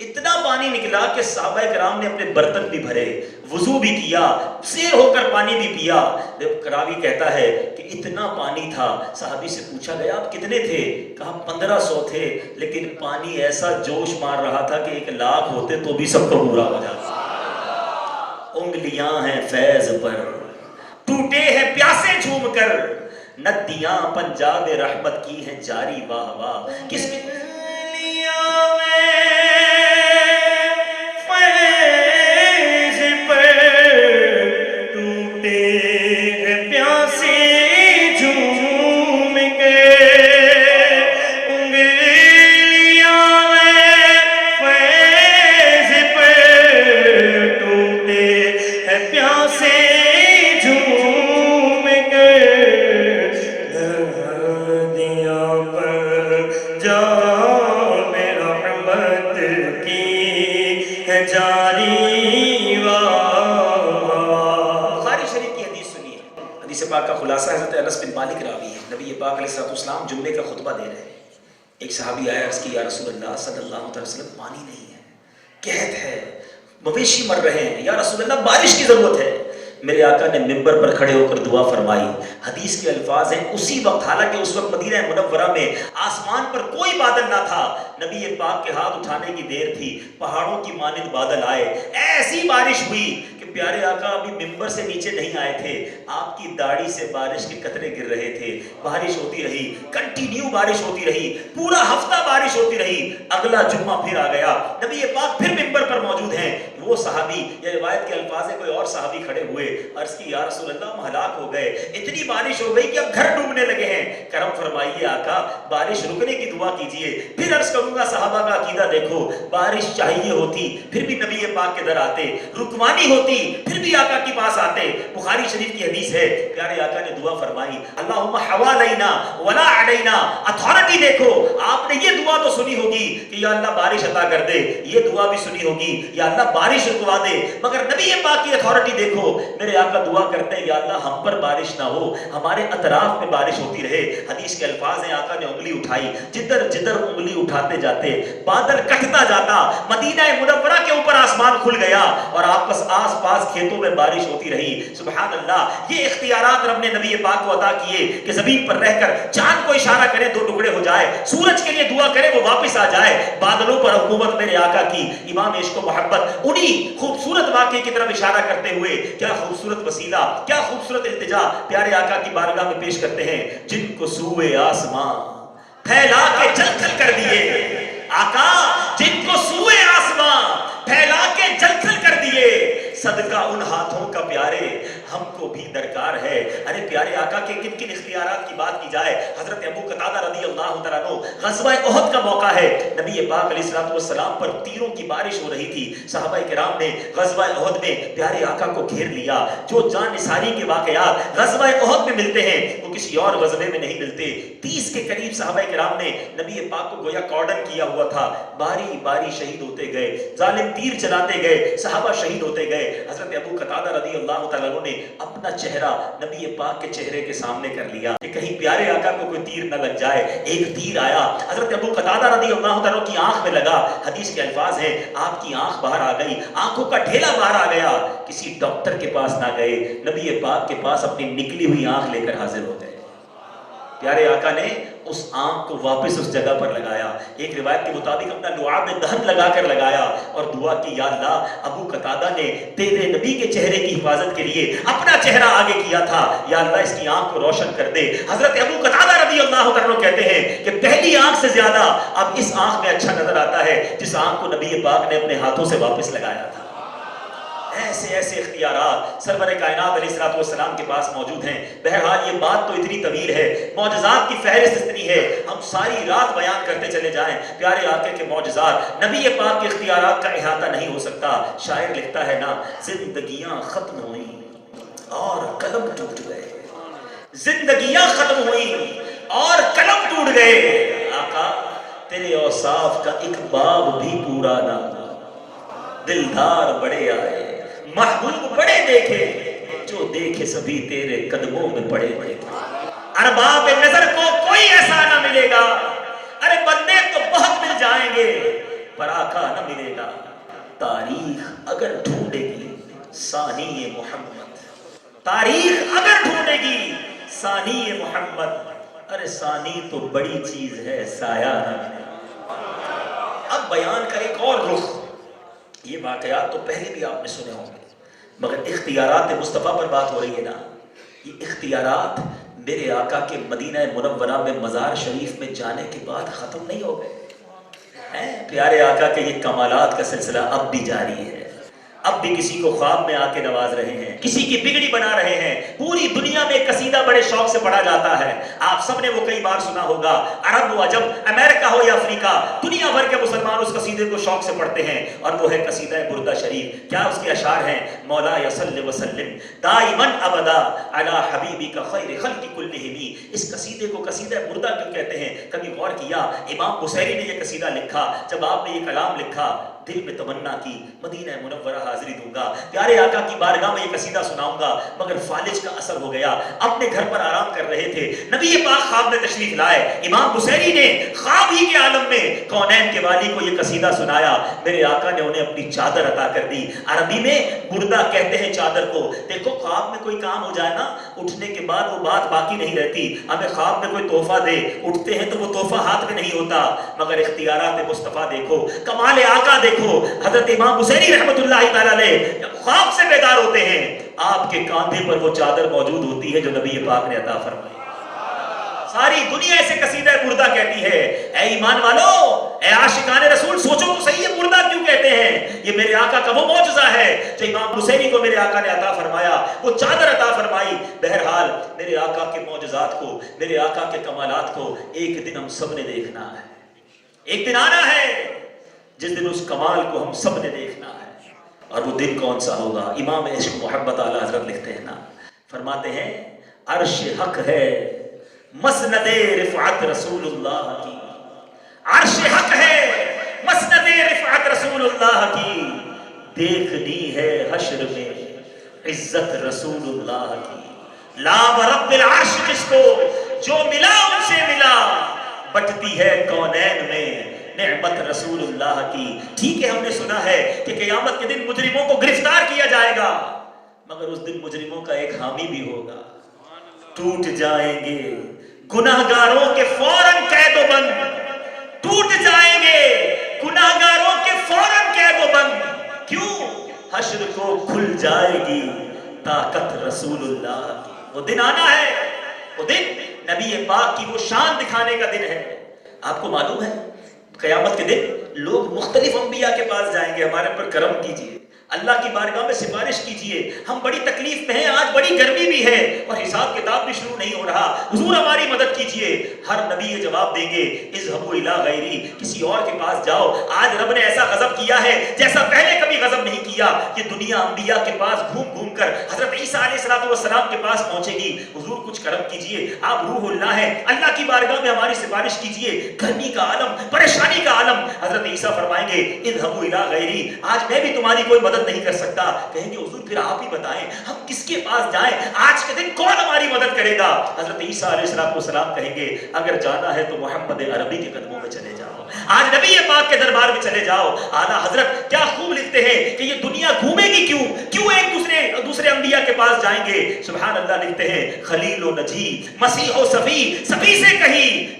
اتنا پانی نکلا کہ صحابہ کرام نے اپنے برتن بھی بھرے، وضو بھی کیا، سیر ہو کر پانی بھی پیا۔ راوی کہتا ہے کہ اتنا پانی تھا، صحابی سے پوچھا گیا آپ کتنے تھے؟ کہا 1500 تھے، لیکن پانی ایسا جوش مار رہا تھا کہ 1,00,000 ہوتے تو بھی سب کو پورا ہو جاتا۔ انگلیاں ہیں فیض پر، ٹوٹے ہیں پیاسے جھوم کر، ندیاں پنجاب رحمت کی ہیں جاری، واہ واہ کس کی پاک کا خلاصہ حضرت انس بن مالک راوی ہے۔ نبی پاک علیہ السلام جمعے کا خطبہ دے رہے ہیں، ایک صحابی آیا، عرض کی یا رسول اللہ صلی اللہ علیہ وسلم پانی نہیں ہے، قحط ہے، مویشی مر رہے ہیں، یا رسول اللہ بارش کی ضرورت ہے۔ میرے آقا نے منبر پر کھڑے ہو کر دعا فرمائی۔ حدیث کے الفاظ ہیں اسی وقت، حالانکہ اس وقت مدینہ منورہ میں آسمان پر کوئی بادل نہ تھا، نبی پاک کے ہاتھ اٹھانے کی دیر تھی، پہاڑوں کی مانند بادل آئے، ایسی بارش ہوئی کہ پیارے آقا ابھی ممبر سے نیچے نہیں آئے تھے، آپ کی داڑھی سے بارش کے قطرے گر رہے تھے۔ بارش ہوتی رہی، کنٹینیو بارش ہوتی رہی، پورا ہفتہ بارش ہوتی رہی۔ اگلا جمعہ پھر آ گیا، نبی پاک پھر ممبر پر موجود ہیں۔ وہ صحابی، یا روایت کے الفاظ ہے کوئی اور صحابی کھڑے ہوئے، عرض کی یا رسول اللہ ہم ہلاک ہو گئے، اتنی بارش ہو گئی کہ اب گھر ڈوبنے لگے ہیں، کرم فرمائیے آقا، بارش رکنے کی دعا کیجئے۔ پھر عرض کروں گا صحابہ کا عقیدہ دیکھو، بارش چاہیے ہوتی پھر بھی نبی پاک کے در آتے، رکوانی ہوتی پھر بھی آقا کے پاس آتے۔ بخاری شریف کی حدیث ہے، پیارے آقا نے دعا فرمائی اللہم حوالینا ولا علینا، اتھارٹی دیکھو، آپ نے یہ دعا تو سنی ہوگی کہ یا اللہ بارش عطا کر دے، یہ دعا بھی سنی ہوگی یا اللہ بارش رکوا دے، مگر نبی پاک کی اتھارٹی دیکھو، میرے آقا دعا کرتے ہیں یا اللہ ہم پر بارش نہ ہو، ہمارے اطراف میں بارش ہوتی رہے۔ حدیث کے الفاظ ہیں آقا نے انگلی اٹھائی، جدھر جدھر انگلی اٹھاتے جاتے بادل کٹتا جاتا، مدینہ منورہ کے اوپر آسمان کھل گیا اور آپس آس پاس کھیتوں میں بارش ہوتی رہی۔ سبحان اللہ، یہ اختیارات رب نے نبی پاک کو عطا کیے کہ زمین پر رہ کر چاند کو اشارہ کرے 2 ٹکڑے ہو جائے، سورج کے لیے دعا کرے وہ واپس آ جائے، بادلوں پر حکومت میرے آقا کی۔ امام عشق و محبت انہی خوبصورت واقعے کی طرف اشارہ کرتے ہوئے کیا خوبصورت وسیلہ، کیا خوبصورت التجا پیارے آقا کی بارگاہ میں پیش کرتے ہیں، جن کو سوئے آسمان پھیلا کے جل تھل کر دیے، آقا جن کو سوئے آسمان پھیلا کے جل تھل کر دیے، صدقہ ان ہاتھوں کا پیارے ہم کو بھی درکار ہے۔ ارے پیارے آقا کے کن کن اختیارات کی بات کی جائے، حضرت ابو قتادہ رضی اللہ تعالیٰ عنہ، غزوہ احد کا موقع ہے، نبی پاک علیہ السلام پر تیروں کی بارش ہو رہی تھی، صحابہ کرام نے غزوہ احد میں پیارے آقا کو گھیر لیا۔ جو جان نثاری کے واقعات غزوہ احد میں ملتے ہیں وہ کسی اور غزوے میں نہیں ملتے۔ 30 کے قریب صحابہ کرام نے نبی پاک کو گویا کارڈن کیا ہوا تھا، باری باری شہید ہوتے گئے، ظالم تیر چلاتے گئے، صحابہ شہید ہوتے گئے۔ حضرت ابو قتادہ رضی اللہ تعالیٰ عنہ نے اپنا چہرہ نبی پاک کے چہرے کے سامنے کر لیا کہ کہیں پیارے آقا کو کوئی تیر نہ لگ جائے۔ ایک تیر آیا، حضرت ابو قتادہ رضی اللہ تعالیٰ کی آنکھ میں لگا، حدیث کے الفاظ ہیں آپ کی آنکھ باہر آ گئی، آنکھوں کا ڈھیلا باہر آ گیا۔ کسی ڈاکٹر کے پاس نہ گئے، نبی پاک کے پاس اپنی نکلی ہوئی آنکھ لے کر حاضر ہو گئے۔ پیارے آقا نے اس آنکھ کو واپس اس جگہ پر لگایا، ایک روایت کے مطابق اپنا لعاب دہن لگا کر لگایا اور دعا کی یا اللہ ابو قتادہ نے تیرے نبی کے چہرے کی حفاظت کے لیے اپنا چہرہ آگے کیا تھا، یا اللہ اس کی آنکھ کو روشن کر دے۔ حضرت ابو قتادہ رضی اللہ عنہ کہتے ہیں کہ پہلی آنکھ سے زیادہ اب اس آنکھ میں اچھا نظر آتا ہے جس آنکھ کو نبی پاک نے اپنے ہاتھوں سے واپس لگایا تھا۔ ایسے ایسے اختیارات سرور کائنات علیہ السلام کے پاس موجود ہیں۔ بہرحال یہ بات تو اتنی طویل ہے، معجزات کی فہرست اتنی ہے، ہم ساری رات بیان کرتے چلے جائیں پیارے آقا کے معجزات، نبی پاک کے اختیارات کا احاطہ نہیں ہو سکتا۔ شاعر لکھتا ہے نا، زندگیاں ختم ہوئیں اور قلم ٹوٹ گئے، زندگیاں ختم ہوئیں اور قلم ٹوٹ گئے، آقا تیرے اوصاف کا ایک باب بھی پورا نہ ہوا، دلدار بڑے آئے محبوب بڑے دیکھے، جو دیکھے سبھی تیرے قدموں میں پڑے پڑے، ارباب نظر کو کوئی ایسا نہ ملے گا، ارے بندے تو بہت مل جائیں گے پر آقا نہ ملے گا. تاریخ اگر ڈھونڈے گی ثانی محمد، تاریخ اگر ڈھونڈے گی ثانی محمد. ارے ثانی تو بڑی چیز ہے، سایہ نہ. اب بیان کا ایک اور رخ. یہ واقعات تو پہلے بھی آپ نے سنے ہوں گے، مگر اختیارات مصطفیٰ پر بات ہو رہی ہے نا. یہ اختیارات میرے آقا کے مدینہ منورہ میں مزار شریف میں جانے کے بعد ختم نہیں ہو گئے. پیارے آقا کے یہ کمالات کا سلسلہ اب بھی جاری ہے. اب بھی کسی کو خواب میں آ کے نواز رہے ہیں، کسی کی بگڑی بنا رہے ہیں. پوری دنیا میں قصیدہ بڑے شوق سے پڑھا جاتا ہے. آپ سب نے وہ کئی بار سنا ہوگا. عرب و عجم، امریکہ ہو یا افریقہ، دنیا بھر کے مسلمان اس قصیدے کو شوق سے پڑھتے ہیں، اور وہ ہے قصیدہ بردہ شریف. کیا اس کے اشعار ہیں؟ مولا صلی وسلم دائما ابدا علی حبیبک خیر خلق کلہم. اس قصیدے کو قصیدہ بردہ کیوں کہتے ہیں؟ کبھی غور کیا؟ امام بصیری نے یہ قصیدہ لکھا. جب آپ نے یہ کلام لکھا، دل میں تمنا کی مدینہ منورہ حاضری دوں گا، پیارے آقا کی بارگاہ میں یہ قصیدہ سناؤں گا. مگر فالج کا اثر ہو گیا. اپنے گھر پر آرام کر رہے تھے، نبی پاک خواب میں تشریف لائے. امام بصیری نے خواب ہی کے عالم میں کونین کے والی کو یہ قصیدہ سنایا. میرے آقا نے انہیں اپنی چادر عطا کر دی. عربی میں بردہ کہتے ہیں چادر کو. دیکھو خواب میں کوئی کام ہو جائے نا، اٹھنے کے بعد وہ بات باقی نہیں رہتی. ہمیں خواب میں کوئی تحفہ دے، اٹھتے ہیں تو وہ تحفہ ہاتھ میں نہیں ہوتا. مگر اختیارات مصطفیٰ دیکھو، کمال آقا دیکھو. حضرت امام بصیری رحمۃ اللہ تعالی علیہ جب خواب سے بیدار ہوتے ہیں، آپ کے کاندھے پر وہ چادر موجود ہوتی ہے جو نبی پاک نے عطا فرمائی. ساری دنیا اسے قصیدہ بردہ کہتی ہے. اے ایمان والو، اے عاشقان رسول، سوچو تو صحیح ہے بردہ کیوں کہتے ہیں. یہ میرے آقا کا وہ معجزہ ہے جو امام بصیری کو میرے آقا نے عطا فرمایا، وہ چادر عطا فرمائی. بہرحال میرے آقا کے معجزات کو، میرے آقا کے کمالات کو ایک دن ہم سب نے دیکھنا ہے. ایک دن آنا ہے جس دن اس کمال کو ہم سب نے دیکھنا ہے. اور وہ دن کون سا ہوگا؟ امام عشق محبت اعلیٰ حضرت لکھتے ہیں نا، فرماتے ہیں عرش حق ہے مسند رفعت رسول اللہ کی. عرش حق ہے مسند رفعت رسول اللہ کی. دیکھنی ہے حشر میں عزت رسول اللہ کی. لا رب العرش جس کو جو ملا ان سے ملا، بٹتی ہے کونین میں نعمت رسول اللہ کی. ٹھیک ہے، ہم نے سنا ہے کہ قیامت کے دن مجرموں کو گرفتار کیا جائے گا، مگر اس دن مجرموں کا ایک حامی بھی ہوگا. ٹوٹ جائیں گے گناہگاروں کے فوراً قید و بند، ٹوٹ جائیں گے گناہگاروں کے فوراً قید و بند. کیوں؟ حشر کو کھل جائے گی طاقت رسول اللہ کی. وہ دن آنا ہے، وہ دن نبی پاک کی وہ شان دکھانے کا دن ہے. آپ کو معلوم ہے قیامت کے دن لوگ مختلف انبیاء کے پاس جائیں گے، ہمارے پر کرم کیجئے، اللہ کی بارگاہ میں سفارش کیجئے، ہم بڑی تکلیف میں ہیں، آج بڑی گرمی بھی ہے اور حساب کتاب بھی شروع نہیں ہو رہا، حضور ہماری مدد کیجئے. ہر نبی یہ جواب دیں گے اذهبوا الى غیری، کسی اور کے پاس جاؤ. آج رب نے ایسا غضب کیا ہے جیسا پہلے کبھی غضب نہیں کیا. یہ دنیا انبیاء کے پاس گھوم گھوم کر حضرت عیسیٰ علیہ السلام کے پاس پہنچے گی. حضور کچھ کرم کیجئے، آپ روح اللہ ہیں، اللہ کی بارگاہ میں ہماری سفارش کیجئے. گرمی کا عالم، پریشانی کا عالم. حضرت عیسیٰ فرمائیں گے اذهبوا الى غیری، آج میں بھی تمہاری کوئی مدد نہیں کر سکتا. کہیں گے حضور پھر آپ ہی بتائیں ہم کس کے پاس جائیں، آج کے دن کون ہماری مدد کرے گا؟ حضرت عیسیٰ علیہ السلام کہیں گے اگر جانا ہے تو محمد عربی کے قدموں میں چلے جاؤ، آج نبی پاک کے دربار میں چلے جاؤ. اعلیٰ حضرت کیا خوب لکھتے ہیں کہ یہ دنیا گھومے گی کیوں ایک دوسرے انبیاء کے پاس جائیں گے. سبحان اللہ لکھتے ہیں خلیل و نجی مسیح و صفی سے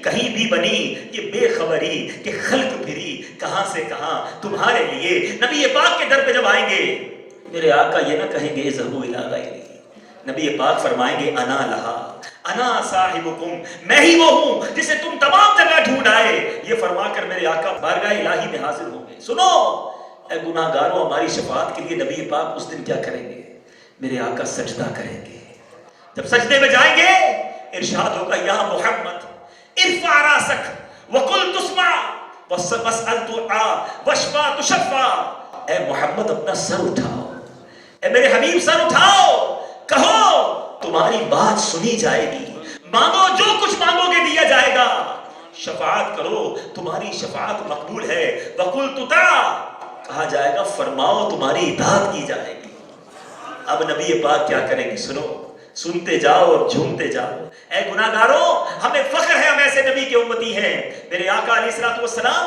کہیں بھی بنی یہ بے خبری کہ خلق پھری کہاں سے کہاں تمہارے لیے. نبی پاک کے در پہ جب آئیں گے میرے آقا یہ نہ کہیں گے اذهبوا الى غیری، نبی پاک فرمائیں گے انا لہا انا صاحبکم، میں ہی وہ ہوں جسے تم تمام جگہ ڈھونڈ آئے. یہ فرما کر میرے آقا بارگاہ الہی میں حاضر ہوں گے. سنو اے گناہگاروں، ہماری شفاعت کے لیے نبی پاک اس دن کیا کریں گے؟ میرے آقا سجدہ کریں گے. جب سجدے میں جائیں گے ارشاد ہوگا یا محمد ارفع راسک وقل تسمع واسأل تعطى واشفع تشفع. اے محمد اپنا سر اٹھاؤ، اے میرے حبیب سر اٹھاؤ، کہو تمہاری بات سنی جائے گی، مانگو جو کچھ مانگو گے دیا جائے گا، شفاعت کرو تمہاری شفاعت مقبول ہے. وقل تطاع کہا جائے گا فرماؤ تمہاری اطاعت کی جائے گی. اب نبی پاک کیا کریں گے؟ سنو، سنتے جاؤ اور جھومتے جاؤ. اے گناہگاروں، ہمیں فخر ہے ہم ایسے نبی کے امتی ہیں. میرے آقا علیہ السلام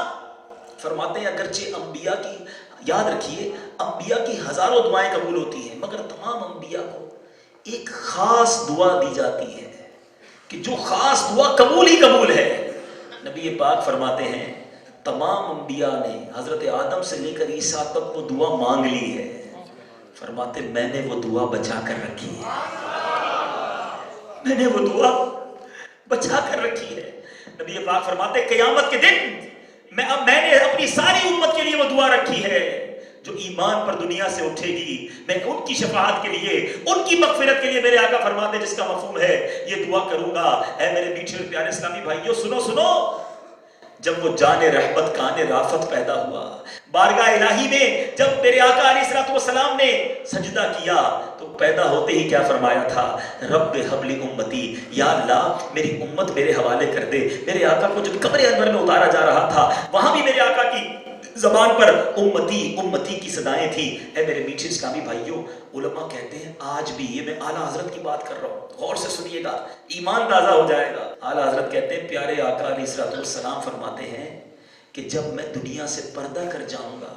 فرماتے ہیں اگرچہ انبیاء کی، یاد رکھیے، انبیاء کی ہزاروں دعائیں قبول ہوتی ہیں، مگر تمام انبیاء کو ایک خاص دعا دی جاتی ہے کہ جو خاص دعا قبول ہی قبول ہے۔ نبی پاک فرماتے ہیں تمام انبیاء نے حضرت آدم سے لے کر عیسیٰ تک وہ دعا مانگ لی ہے، فرماتے میں نے وہ دعا بچا کر رکھی ہے، میں نے وہ دعا بچا کر رکھی ہے۔ نبی پاک فرماتے قیامت کے دن میں نے اپنی ساری امت کے لیے وہ دعا رکھی ہے، جو ایمان پر دنیا سے اٹھے گی میں ان کی شفاعت کے لیے، ان کی مغفرت کے لیے، میرے آقا فرماتے جس کا مفہوم ہے یہ دعا کروں گا۔ اے میرے میٹھے اور پیارے اسلامی بھائیوں، سنو سنو، جب وہ جان رحمت کان رافت پیدا ہوا بارگاہ الہی میں، جب میرے آقا علیہ الصلوۃ والسلام نے سجدہ کیا تو پیدا ہوتے ہی کیا فرمایا تھا؟ رب حبلی امتی، یا اللہ میری امت میرے حوالے کر دے۔ میرے آقا کو جب قبر انور میں اتارا جا رہا تھا وہاں بھی میرے آقا کی زبان پر امتی امتی کی صدائیں تھی۔ اے میرے میٹھے اسلامی بھائیوں، علماء کہتے ہیں آج بھی، یہ میں اعلیٰ حضرت کی بات کر رہا ہوں، غور سے سنیے گا، ایمان تازہ ہو جائے گا۔ اعلیٰ حضرت کہتے ہیں پیارے آقا علیہ الصلوۃ والسلام فرماتے ہیں کہ جب میں دنیا سے پردہ کر جاؤں گا،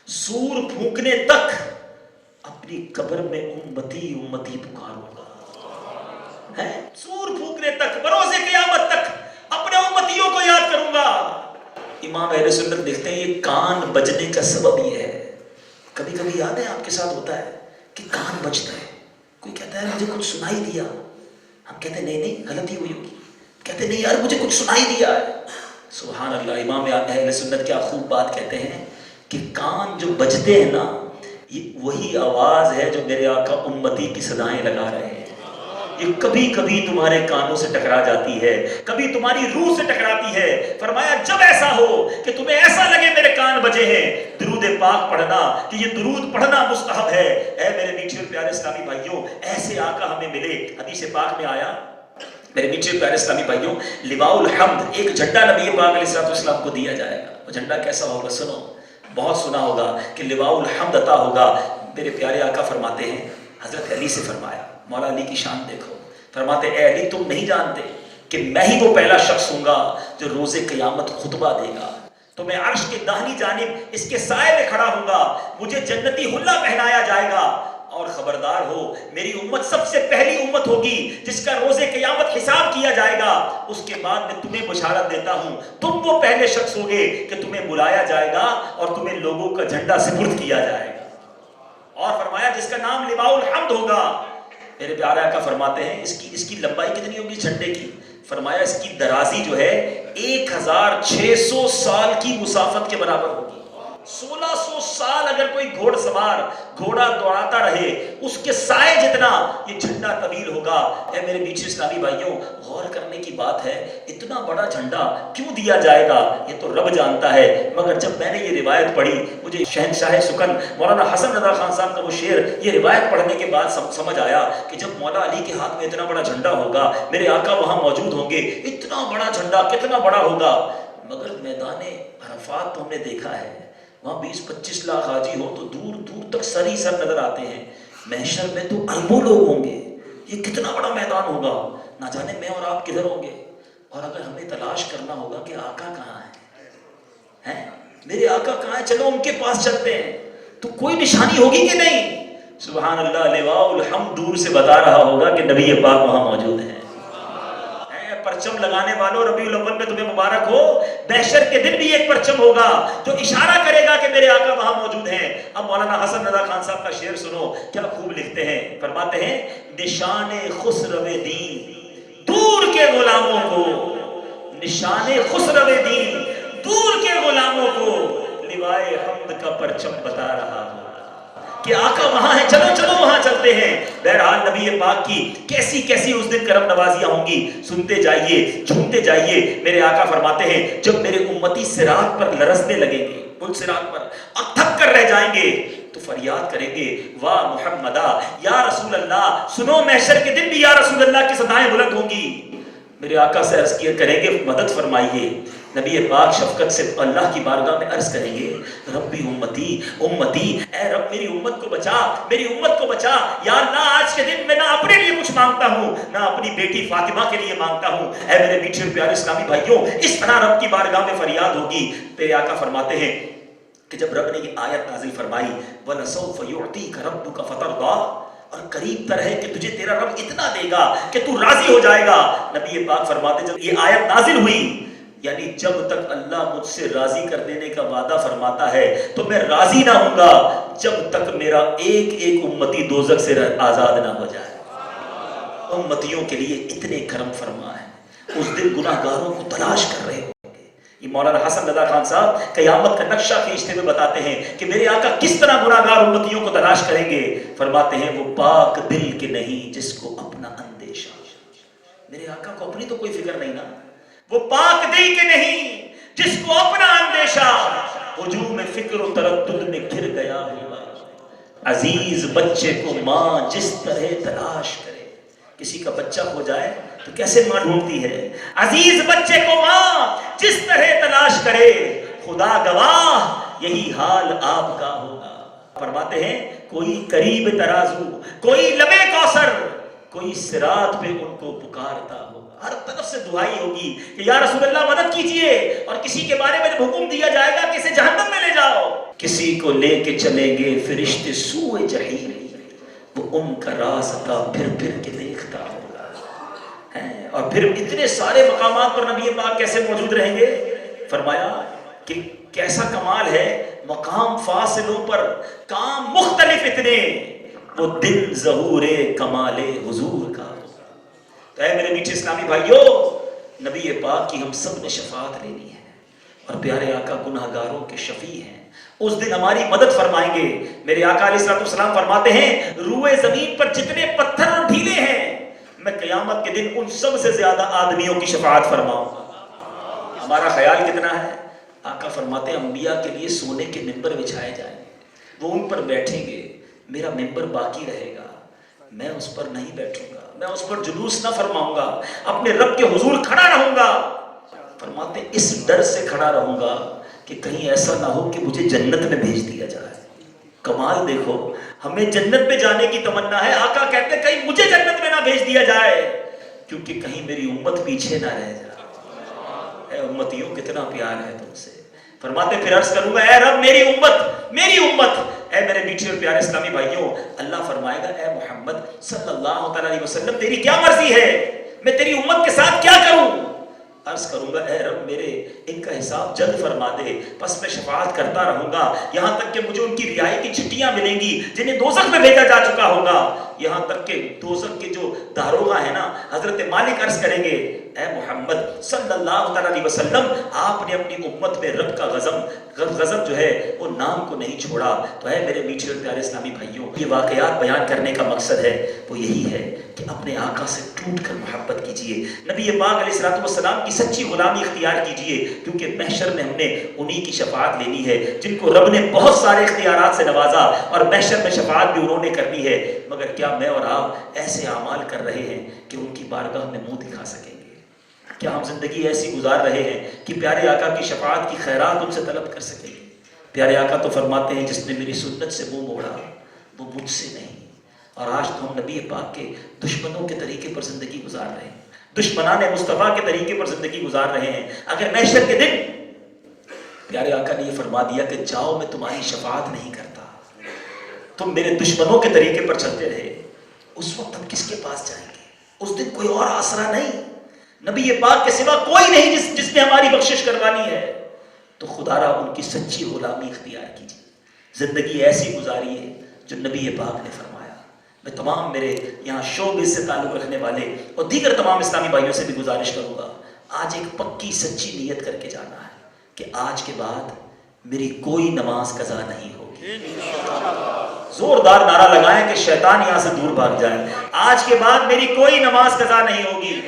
سور پھونکنے تک اپنی قبر میں امتی امتی پکاروں گا، سور پھونکنے تک، بروز قیامت تک اپنے امتیوں کو یاد کروں گا۔ امام اہل سنت دیکھتے ہیں یہ کان بجنے کا سبب یہ ہے۔ کبھی کبھی یاد ہے آپ کے ساتھ ہوتا ہے کہ کان بجتا ہے، کوئی کہتا ہے مجھے کچھ سنائی دیا، ہم کہتے ہیں نہیں نہیں غلطی ہوئی ہوگی، کہتے ہیں نہیں یار مجھے کچھ سنائی دیا ہے۔ سبحان اللہ، امام اہل سنت کیا خوب بات کہتے ہیں کہ کان جو بجتے ہیں نا، یہ وہی آواز ہے جو میرے آقا امتی کی صدائیں لگا رہے ہیں۔ یہ کبھی کبھی تمہارے کانوں سے ٹکرا جاتی ہے، کبھی تمہاری روح سے ٹکراتی ہے۔ فرمایا جب ایسا ہو کہ تمہیں ایسا لگے میرے کان بجے ہیں، درود پاک پڑھنا، کہ یہ درود پڑھنا مستحب ہے۔ اے میرے میٹھے اور پیارے اسلامی بھائیوں، ایسے آقا ہمیں ملے۔ حدیث پاک میں آیا میرے میٹھے اور پیارے اسلامی بھائیوں، لواء الحمد، ایک جھنڈا نبی پاک علیہ الصلوۃ والسلام کو دیا جائے گا۔ وہ جھنڈا کیسا ہوگا؟ سنو، بہت سنا ہوگا کہ لواء الحمد عطا ہوگا۔ میرے پیارے آقا فرماتے ہیں، حضرت علی سے فرمایا، مولا علی کی شان دیکھو، فرماتے اے علی تم نہیں جانتے کہ میں ہی وہ پہلا شخص ہوں گا جو روز قیامت خطبہ دے گا، تو میں عرش کے داہنی جانب اس کے سائے میں کھڑا ہوں گا، مجھے جنتی حلہ پہنایا جائے گا، اور خبردار ہو میری امت سب سے پہلی امت ہوگی جس کا روز قیامت حساب کیا جائے گا۔ اس کے بعد میں تمہیں بشارت دیتا ہوں تم وہ پہلے شخص ہوگے کہ تمہیں بلایا جائے گا اور تمہیں لوگوں کا جھنڈا سپرد کیا جائے گا، اور فرمایا جس کا نام لواء الحمد ہوگا۔ میرے پیارے آقا فرماتے ہیں اس کی لمبائی کتنی ہوگی جھنڈے کی؟ فرمایا اس کی درازی جو ہے 1600 سال کی مسافت کے برابر ہوگی۔ 1600 سال اگر کوئی گھوڑ سوار گھوڑا دوڑاتا رہے، اس کے سائے جتنا یہ جھنڈا طویل ہوگا۔ اے میرے میٹھے اسلامی بھائیوں، غور کرنے کی بات ہے، اتنا بڑا جھنڈا کیوں دیا جائے گا یہ تو رب جانتا ہے، مگر جب میں نے یہ روایت پڑھی، مجھے شہنشاہ سکن مولانا حسن رضا خان صاحب کا وہ شعر، یہ روایت پڑھنے کے بعد سمجھ آیا کہ جب مولا علی کے ہاتھ میں اتنا بڑا جھنڈا ہوگا، میرے آقا وہاں موجود ہوں گے، اتنا بڑا جھنڈا کتنا بڑا ہوگا۔ مگر میدان عرفات تو ہم نے دیکھا ہے، وہاں 20-25 لاکھ حاجی ہو تو دور دور تک سر ہی سر نظر آتے ہیں، محشر میں تو اربوں لوگ ہوں گے، یہ کتنا بڑا میدان ہوگا، نہ جانے میں اور آپ کدھر ہوں گے۔ اور اگر ہمیں تلاش کرنا ہوگا کہ آقا کہاں ہے، میرے آقا کہاں ہے، چلو ان کے پاس چلتے ہیں، تو کوئی نشانی ہوگی کہ نہیں؟ سبحان اللہ، لواء الحمد دور سے بتا رہا ہوگا کہ نبی پاک وہاں موجود ہیں۔ پرچم لگانے والوں، ربیع الاول میں تمہیں مبارک ہو، محشر کے دن بھی ایک پرچم ہوگا جو اشارہ کرے گا کہ میرے آقا وہاں موجود ہیں۔ اب مولانا حسن رضا خان صاحب کا شعر سنو، کیا خوب لکھتے ہیں، فرماتے ہیں نشان خسرو دین دور کے غلاموں کو، نشان خسرو دین دور کے غلاموں کو لوائے حمد کا پرچم بتا رہا ہوں کہ آقا وہاں ہے، چلو چلو وہاں چلتے ہیں۔ بہرحال نبی پاک کی کیسی کیسی اس دن کرم نوازیاں ہوں گی، سنتے جائیے، جھومتے جائیے۔ میرے آقا فرماتے ہیں جب میرے امتی صراط پر لرزنے لگیں گے، پل صراط پر، اور تھک کر رہ جائیں گے تو فریاد کریں گے واہ محمدہ، یا رسول اللہ، سنو محشر کے دن بھی یا رسول اللہ کی صدائیں بلند ہوں گی۔ میرے آقا سے عرض کیا کریں گے مدد فرمائیے. نبی پاک شفقت سے اللہ کی بارگاہ میں عرض کریں گے ربی امتی امتی، اے رب میری امت کو بچا، میری امت کو بچا. یا اللہ آج کے دن میں نہ اپنے لیے کچھ مانگتا ہوں نہ اپنی بیٹی فاطمہ کے لیے مانگتا ہوں. اے میرے میٹھے اور پیارے اسلامی بھائیوں، اس طرح رب کی بارگاہ میں فریاد ہوگی. میرے آقا فرماتے ہیں کہ جب رب نے یہ آیت نازل فرمائی وَلَسَوْفَ يُعْطِيكَ رَبُّكَ فَتَرْضَىٰ، اور قریب تر ہے کہ تجھے تیرا رب اتنا دے گا کہ تو راضی ہو جائے گا. نبی پاک فرماتے جب یہ آیت نازل ہوئی، یعنی جب تک اللہ مجھ سے راضی کر دینے کا وعدہ فرماتا ہے تو میں راضی نہ ہوں گا جب تک میرا ایک ایک امتی دوزخ سے آزاد نہ ہو جائے. امتیوں کے لیے اتنے کرم فرما ہے. اس دن گناہ گاروں کو تلاش کر رہے ہوں گے. یہ مولانا حسن رضا خان صاحب قیامت کا نقشہ کھینچتے ہوئے بتاتے ہیں کہ میرے آقا کس طرح گناہ گار امتیوں کو تلاش کریں گے. فرماتے ہیں وہ پاک دل کے نہیں جس کو اپنا اندیشہ. میرے آقا کو اپنی تو کوئی فکر نہیں نا. وہ پاک دل کے نہیں جس کو اپنا اندیشہ. ہجوم فکر و تردد میں گر گیا ہوگا. عزیز بچے کو ماں جس طرح تلاش کرے. کسی کا بچہ ہو جائے تو کیسے ماں ڈھونڈتی ہے. عزیز بچے کو ماں جس طرح تلاش کرے، خدا گواہ یہی حال آپ کا ہوگا. فرماتے ہیں کوئی قریب ترازو، کوئی لبے کوثر، کوئی صراط پہ ان کو پکارتا ہوگا. ہر طرف سے دعائی ہوگی کہ یا رسول اللہ مدد کیجئے. اور کسی کے بارے میں حکم دیا جائے گا کہ اسے جہنم میں لے جاؤ. کسی کو لے کے چلیں گے فرشتے سوئے جحیم، وہ ان کا راستہ پھر پھر کے دیکھتا ہوگا. اور پھر اتنے سارے مقامات پر نبی پاک کیسے موجود رہیں گے. فرمایا کہ کیسا کمال ہے، مقام فاصلوں پر کام مختلف اتنے، وہ دن ظہور کمال حضور کا. تو اے میرے میٹھے اسلامی بھائیوں، نبی پاک کی ہم سب نے شفاعت لینی ہے اور پیارے آقا گناہ گاروں کے شفیع ہیں. اس دن ہماری مدد فرمائیں گے. میرے آقا علیہ الصلوۃ والسلام فرماتے ہیں روئے زمین پر جتنے پتھر اور ڈھیلے ہیں میں قیامت کے دن ان سب سے زیادہ آدمیوں کی شفاعت فرماؤں گا. ہمارا خیال کتنا ہے. آقا فرماتے ہیں انبیاء کے لیے سونے کے ممبر بچھائے جائیں گے، وہ ان پر بیٹھیں گے. میرا ممبر باقی رہے گا، میں اس پر نہیں بیٹھوں گا، میں اس پر جلوس نہ فرماؤں گا، اپنے رب کے حضور کھڑا رہوں گا. فرماتے اس ڈر سے کھڑا رہوں گا کہ کہیں ایسا نہ ہو کہ مجھے جنت میں بھیج دیا جائے. کمال دیکھو، ہمیں جنت میں جانے کی تمنا ہے. آقا کہتے ہیں کہیں مجھے جنت میں نہ بھیج دیا جائے کیونکہ کہیں میری امت پیچھے نہ رہ جائے. اے امتیوں کتنا پیار ہے تم سے. فرماتے پھر عرض کروں گا اے رب میری امت، میری امت. اے میرے میٹھے اور پیارے اسلامی بھائیوں، اللہ فرمائے گا اے محمد صلی اللہ علیہ وسلم تیری کیا مرضی ہے، میں تیری امت کے ساتھ کیا کروں. عرض کروں گا اے رب میرے ان کا حساب جلد فرما دے. بس میں شفاعت کرتا رہوں گا یہاں تک کہ مجھے ان کی رہائی کی چھٹیاں ملیں گی جنہیں دوزخ میں بھیجا جا چکا ہوگا. یہاں تک کہ دوزخ کے جو داروغہ ہیں نا حضرت مالک عرض کریں گے اے محمد صلی اللہ علیہ وسلم آپ نے اپنی امت میں رب کا غضب جو ہے وہ نام کو نہیں چھوڑا. تو اے میرے میٹھے اور پیارے اسلامی بھائیوں، یہ واقعات بیان کرنے کا مقصد ہے وہ یہی ہے کہ اپنے آقا سے ٹوٹ کر محبت کیجئے. نبی پاک علیہ الصلوۃ والسلام کی سچی غلامی اختیار کیجئے کیونکہ محشر میں ہم نے انہی کی شفاعت لینی ہے جن کو رب نے بہت سارے اختیارات سے نوازا اور محشر میں شفاعت بھی انہوں نے کرنی ہے. مگر کیا میں اور آپ ایسے اعمال کر رہے ہیں کہ ان کی بارگاہ میں منہ دکھا سکیں گے؟ کیا ہم زندگی ایسی گزار رہے ہیں کہ پیارے آقا کی شفاعت کی خیرات ان سے طلب کر سکیں گے؟ پیارے آقا تو فرماتے ہیں جس نے میری سنت سے منہ موڑا وہ مجھ سے نہیں. اور آج تو ہم نبی پاک کے دشمنوں کے طریقے پر زندگی گزار رہے ہیں، دشمنان مصطفیٰ کے طریقے پر زندگی گزار رہے ہیں. اگر محشر کے دن پیارے آقا نے یہ فرما دیا کہ جاؤ میں تمہاری شفاعت نہیں کرتا، تم میرے دشمنوں کے طریقے پر چلتے رہے، اس وقت ہم کس کے پاس جائیں گے؟ اس دن کوئی اور آسرا نہیں، نبی پاک کے سوا کوئی نہیں جس نے ہماری بخشش کروانی ہے. تو خدا را ان کی سچی غلامی اختیار کیجیے، زندگی ایسی گزاری ہے جو نبی پاک نے فرمایا. میں تمام میرے یہاں شوبز سے تعلق رکھنے والے اور دیگر تمام اسلامی بھائیوں سے بھی گزارش کروں گا آج ایک پکی سچی نیت کر کے جانا ہے کہ آج کے بعد میری کوئی نماز قضا نہیں ہوگی. زوردار نعرہ لگائیں کہ شیطان یہاں سے دور بھاگ جائے. آج کے بعد میری کوئی نماز قضا نہیں ہوگی.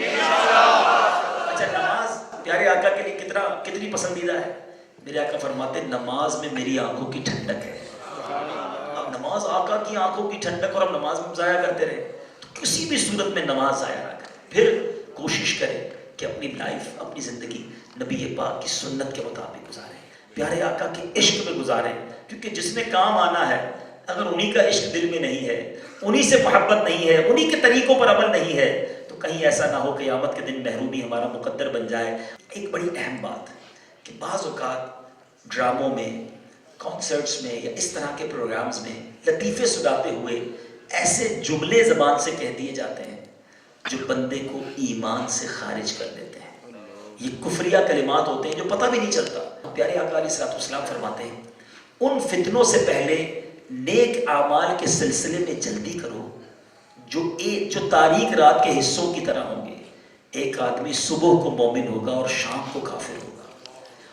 اچھا نماز پیارے آقا کے لیے کتنی پسندیدہ ہے. میرے آقا فرماتے ہیں نماز میں میری آنکھوں کی ٹھنڈک ہے. اب نماز آقا کی آنکھوں کی ٹھنڈک اور اب نماز میں ضائع کرتے رہے تو کسی بھی صورت میں نماز ضائع نہ کریں. پھر کوشش کریں کہ اپنی لائف، اپنی زندگی نبی پاک کی سنت کے مطابق گزاریں، پیارے آقا کے عشق میں گزاریں، کیونکہ جس نے کام آنا ہے اگر انہی کا عشق دل میں نہیں ہے، انہی سے محبت نہیں ہے، انہی کے طریقوں پر عمل نہیں ہے، تو کہیں ایسا نہ ہو قیامت کے دن محرومی ہمارا مقدر بن جائے۔ ایک بڑی اہم بات کہ بعض اوقات ڈراموں میں، کانسرٹس میں یا اس طرح کے پروگرامز میں لطیفے سناتے ہوئے ایسے جملے زبان سے کہہ دیے جاتے ہیں جو بندے کو ایمان سے خارج کر دیتے ہیں۔ یہ کفریہ کلمات ہوتے ہیں جو پتہ بھی نہیں چلتا۔ پیارے آقا علیہ الصلوۃ والسلام فرماتے ہیں ان فتنوں سے پہلے نیک اعمال کے سلسلے میں جلدی کرو جو تاریک رات کے حصوں کی طرح ہوں گے۔ ایک آدمی صبح کو مومن ہوگا اور شام کو کافر ہوگا،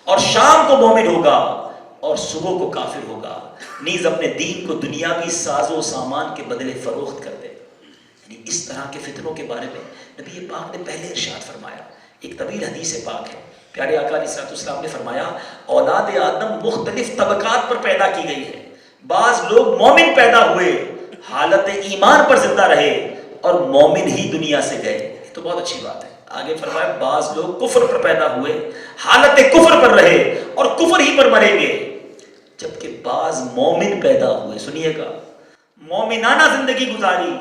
اور شام کو مومن ہوگا اور صبح کو کافر ہوگا، نیز اپنے دین کو دنیاوی ساز و سامان کے بدلے فروخت کر دے۔ یعنی اس طرح کے فتنوں کے بارے میں نبی پاک نے پہلے ارشاد فرمایا۔ ایک طویل حدیث پاک ہے، پیارے آقا علیہ الصلوۃ والسلام نے فرمایا اولاد آدم مختلف طبقات پر پیدا کی گئی ہے، بعض لوگ مومن پیدا ہوئے، حالت ایمان پر زندہ رہے اور مومن ہی دنیا سے گئے۔ یہ تو بہت اچھی بات ہے۔ آگے فرمایا بعض لوگ کفر پر پیدا ہوئے، حالت کفر پر رہے اور کفر ہی پر مریں گے، جبکہ بعض مومن پیدا ہوئے، سنیے گا، مومنانہ زندگی گزاری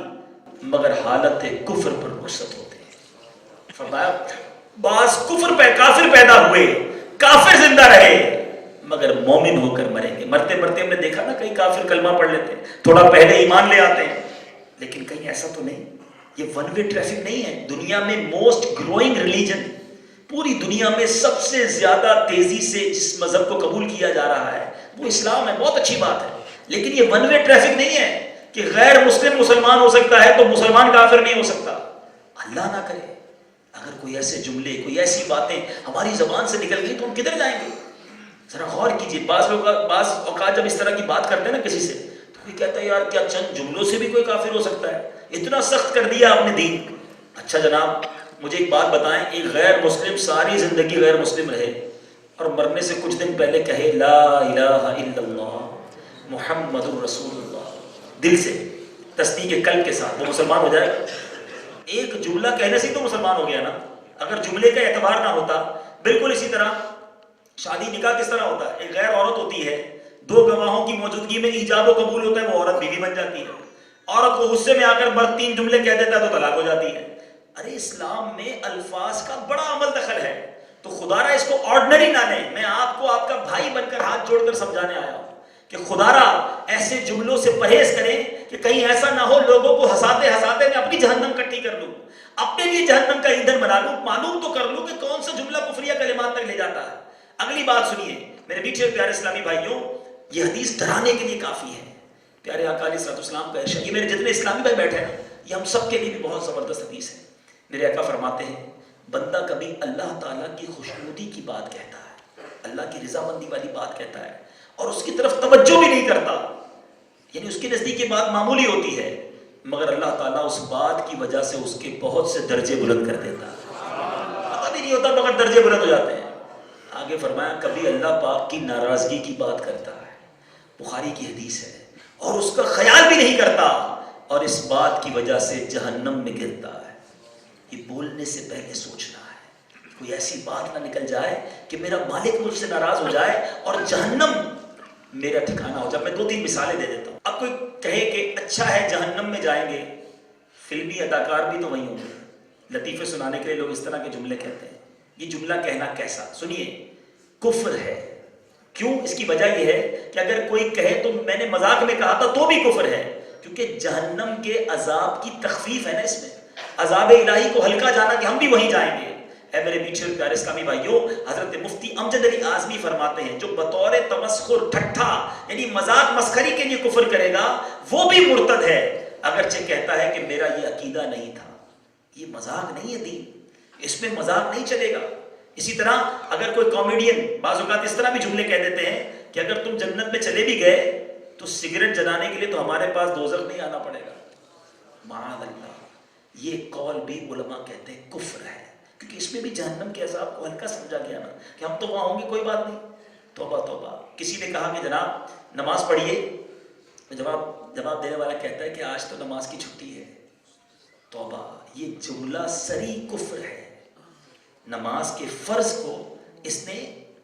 مگر حالت کفر پر رخصت ہوتے ہیں۔ فرمایا بعض کافر پیدا ہوئے، کافر زندہ رہے مگر مومن ہو کر مریں گے۔ مرتے مرتے ہم نے دیکھا نا کئی کافر کلمہ پڑھ لیتے ہیں، تھوڑا پہلے ایمان لے آتے ہیں، لیکن کہیں ایسا تو نہیں، یہ ون وے ٹریفک نہیں ہے۔ دنیا میں موسٹ گروئنگ ریلیجن، پوری دنیا میں سب سے زیادہ تیزی سے جس مذہب کو قبول کیا جا رہا ہے وہ اسلام ہے، بہت اچھی بات ہے، لیکن یہ ون وے ٹریفک نہیں ہے کہ غیر مسلم مسلمان ہو سکتا ہے تو مسلمان کافر نہیں ہو سکتا۔ اللہ نہ کرے اگر کوئی ایسے جملے، کوئی ایسی باتیں ہماری زبان سے نکل گئی تو ہم کدھر جائیں گے؟ ذرا غور کیجیے، بعض اوقات جب اس طرح کی بات کرتے ہیں نا کسی سے تو کوئی کہتا ہے یار کیا چند جملوں سے بھی کوئی کافر ہو سکتا ہے؟ اتنا سخت کر دیا آپ نے دین۔ اچھا جناب مجھے ایک بات بتائیں، ایک غیر مسلم ساری زندگی غیر مسلم رہے اور مرنے سے کچھ دن پہلے کہے لا الہ الا اللہ محمد الرسول اللہ، دل سے تصدیق قلب کے ساتھ، وہ مسلمان ہو جائے گا؟ ایک جملہ کہنے سے تو مسلمان ہو گیا نا۔ اگر جملے کا اعتبار نہ ہوتا، بالکل اسی طرح شادی نکاح کس طرح ہوتا ہے، ایک غیر عورت ہوتی ہے، دو گواہوں کی موجودگی میں ایجاب و قبول ہوتا ہے، وہ عورت بیوی بن جاتی ہے۔ عورت کو غصے میں آ کر مرد 3 جملے کہہ دیتا ہے تو طلاق ہو جاتی ہے۔ ارے اسلام میں الفاظ کا بڑا عمل دخل ہے، تو خدا را اس کو آرڈنری نہ لیں۔ میں آپ کو آپ کا بھائی بن کر ہاتھ جوڑ کر سمجھانے آیا ہوں کہ خدا را ایسے جملوں سے پرہیز کریں کہ کہیں ایسا نہ ہو لوگوں کو ہنساتے ہنساتے میں اپنی جہنم کٹھی کر لوں، اپنے لیے جہنم کا ایندھن بنا لوں، معلوم تو کر لوں کہ کون سا جملہ کفریہ کلمات تک لے جاتا ہے۔ اگلی بات سنیے میرے میٹھے اور پیارے اسلامی بھائیوں، یہ حدیث ڈرانے کے لیے کافی ہے۔ پیارے آقا علیہ الصلوۃ والسلام کا ارشاد، یہ میرے جتنے اسلامی بھائی بیٹھے ہیں یہ ہم سب کے لیے بھی بہت زبردست حدیث ہے۔ میرے آقا فرماتے ہیں بندہ کبھی اللہ تعالیٰ کی خوشنودی کی بات کہتا ہے، اللہ کی رضامندی والی بات کہتا ہے اور اس کی طرف توجہ بھی نہیں کرتا، یعنی اس کے نزدیک یہ بات معمولی ہوتی ہے، مگر اللہ تعالیٰ اس بات کی وجہ سے اس کے بہت سے درجے بلند کر دیتا ہے، پتہ بھی نہیں ہوتا مگر درجے بلند ہو جاتے ہیں۔ آگے فرمایا کبھی اللہ پاک کی ناراضگی کی بات کرتا ہے، بخاری کی حدیث ہے، اور اس کا خیال بھی نہیں کرتا اور اس بات کی وجہ سے جہنم میں گرتا ہے۔ یہ بولنے سے پہلے سوچنا ہے، کوئی ایسی بات نہ نکل جائے کہ میرا مالک مجھ سے ناراض ہو جائے اور جہنم میرا ٹھکانہ ہو جائے۔ میں 2-3 مثالیں دے دیتا ہوں۔ اب کوئی کہے کہ اچھا ہے جہنم میں جائیں گے، فلمی اداکار بھی تو وہیں ہوں گے، لطیفے سنانے کے لیے لوگ اس طرح کے جملے کہتے ہیں۔ یہ جملہ کہنا کیسا؟ سنیے، کفر ہے۔ کیوں؟ اس کی وجہ یہ ہے کہ اگر کوئی کہے تو میں نے مذاق میں کہا تھا تو بھی کفر ہے، کیونکہ جہنم کے عذاب کی تخفیف ہے نا اس میں، عذاب الہی کو ہلکا جانا کہ ہم بھی وہیں جائیں گے۔ اے میرے میٹھے اور پیارے اسلامی بھائیوں، حضرت مفتی امجد علی اعظمی فرماتے ہیں جو بطور تمسخر، ٹھٹھا یعنی مذاق مسخری کے لیے کفر کرے گا وہ بھی مرتد ہے، اگرچہ کہتا ہے کہ میرا یہ عقیدہ نہیں تھا۔ یہ مذاق نہیں ہے دین، اس میں مذاق نہیں چلے گا۔ اسی طرح اگر کوئی کامیڈین بعض اوقات اس طرح بھی جملے کہہ دیتے ہیں کہ اگر تم جنت میں چلے بھی گئے تو سگریٹ جلانے کے لیے تو ہمارے پاس دوزخ نہیں آنا پڑے گا، معاذ اللہ۔ یہ قول بھی علماء کہتے ہیں کفر ہے، کیونکہ اس میں بھی جہنم کے عذاب کو ہلکا سمجھا گیا نا کہ ہم تو وہاں ہوں گے، کوئی بات نہیں۔ توبہ توبہ۔ کسی نے کہا کہ جناب نماز پڑھیے، جواب دینے والا کہتا ہے کہ آج تو نماز کی چھٹی ہے۔ توبہ، یہ جملہ سری کفر ہے۔ نماز کے فرض کو اس نے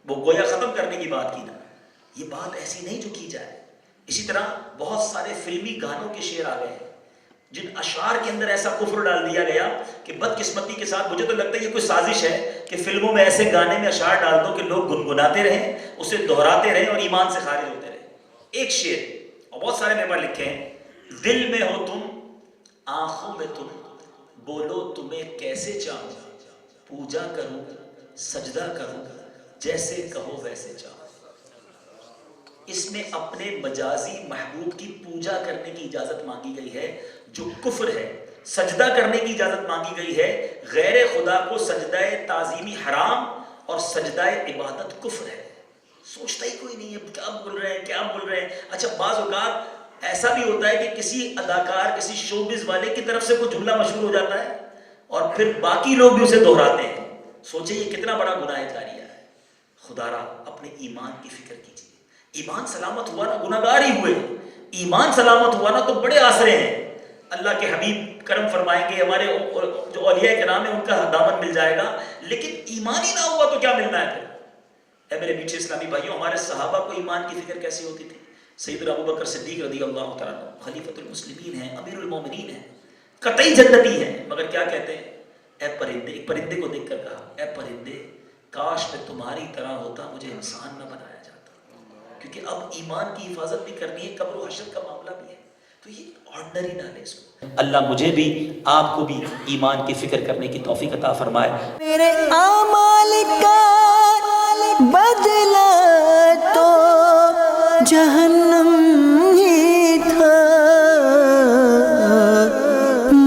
وہ گویا ختم کرنے کی بات کی نا، یہ بات ایسی نہیں جو کی جائے۔ اسی طرح بہت سارے فلمی گانوں کے شعر آ گئے ہیں جن اشعار کے اندر ایسا کفر ڈال دیا گیا کہ بدقسمتی کے ساتھ مجھے تو لگتا ہے یہ کوئی سازش ہے کہ فلموں میں ایسے گانے میں اشعار ڈال دو کہ لوگ گنگناتے رہیں، اسے دہراتے رہیں اور ایمان سے خارج ہوتے رہیں۔ ایک شعر اور بہت سارے میرے پاس لکھے ہیں، دل میں ہو تم آنکھوں میں تم، بولو تمہیں کیسے چاہوں، پوجا کروں سجدہ کروں جیسے کہو ویسے چاہوں۔ اس میں اپنے مجازی محبوب کی پوجا کرنے کی اجازت مانگی گئی ہے جو کفر ہے، سجدہ کرنے کی اجازت مانگی گئی ہے، غیر خدا کو سجدہ تعظیمی حرام اور سجدہ عبادت کفر ہے۔ سوچتا ہی کوئی نہیں ہے کیا بول رہے ہیں کیا بول رہے ہیں۔ اچھا بعض اوقات ایسا بھی ہوتا ہے کہ کسی اداکار کسی شوبز والے کی طرف سے کوئی جملہ مشہور ہو جاتا ہے اور پھر باقی لوگ بھی اسے دہراتے ہیں۔ سوچیں یہ کتنا بڑا گناہ جاریہ ہے۔ خدا را اپنے ایمان کی فکر کیجیے۔ ایمان سلامت ہوا نا گناہ گار ہی ہوئے، ایمان سلامت ہوا نا تو بڑے آسرے ہیں۔ اللہ کے حبیب کرم فرمائیں گے، ہمارے جو اولیاء کرام ہیں ان کا دامن مل جائے گا، لیکن ایمان ہی نہ ہوا تو کیا ملنا ہے پھر؟ اے میرے میٹھے اسلامی بھائیوں، ہمارے صحابہ کو ایمان کی فکر کیسی ہوتی تھی؟ سیدنا ابوبکر صدیق رضی اللہ تعالیٰ عنہ خلیفۃ المسلمین ہیں، امیر المومنین ہیں، قطعی جنتی ہیں، مگر کیا کہتے ہیں؟ اے پرندے، ایک پرندے کو دیکھ کر کہا، اے پرندے کاش میں تمہاری طرح ہوتا، مجھے انسان نہ بنایا جاتا، کیونکہ اب ایمان کی حفاظت بھی کرنی ہے، قبر و حشر کا معاملہ بھی ہے، تو یہ آرڈنری نہ لے اس کو۔ اللہ مجھے بھی آپ کو بھی ایمان کی فکر کرنے کی توفیق عطا فرمائے۔ میرے اعمال کا بدلہ تو جہنم ہی تھا،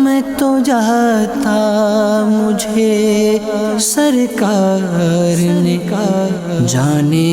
میں تو جاتا مجھے سرکار نے کہا جانے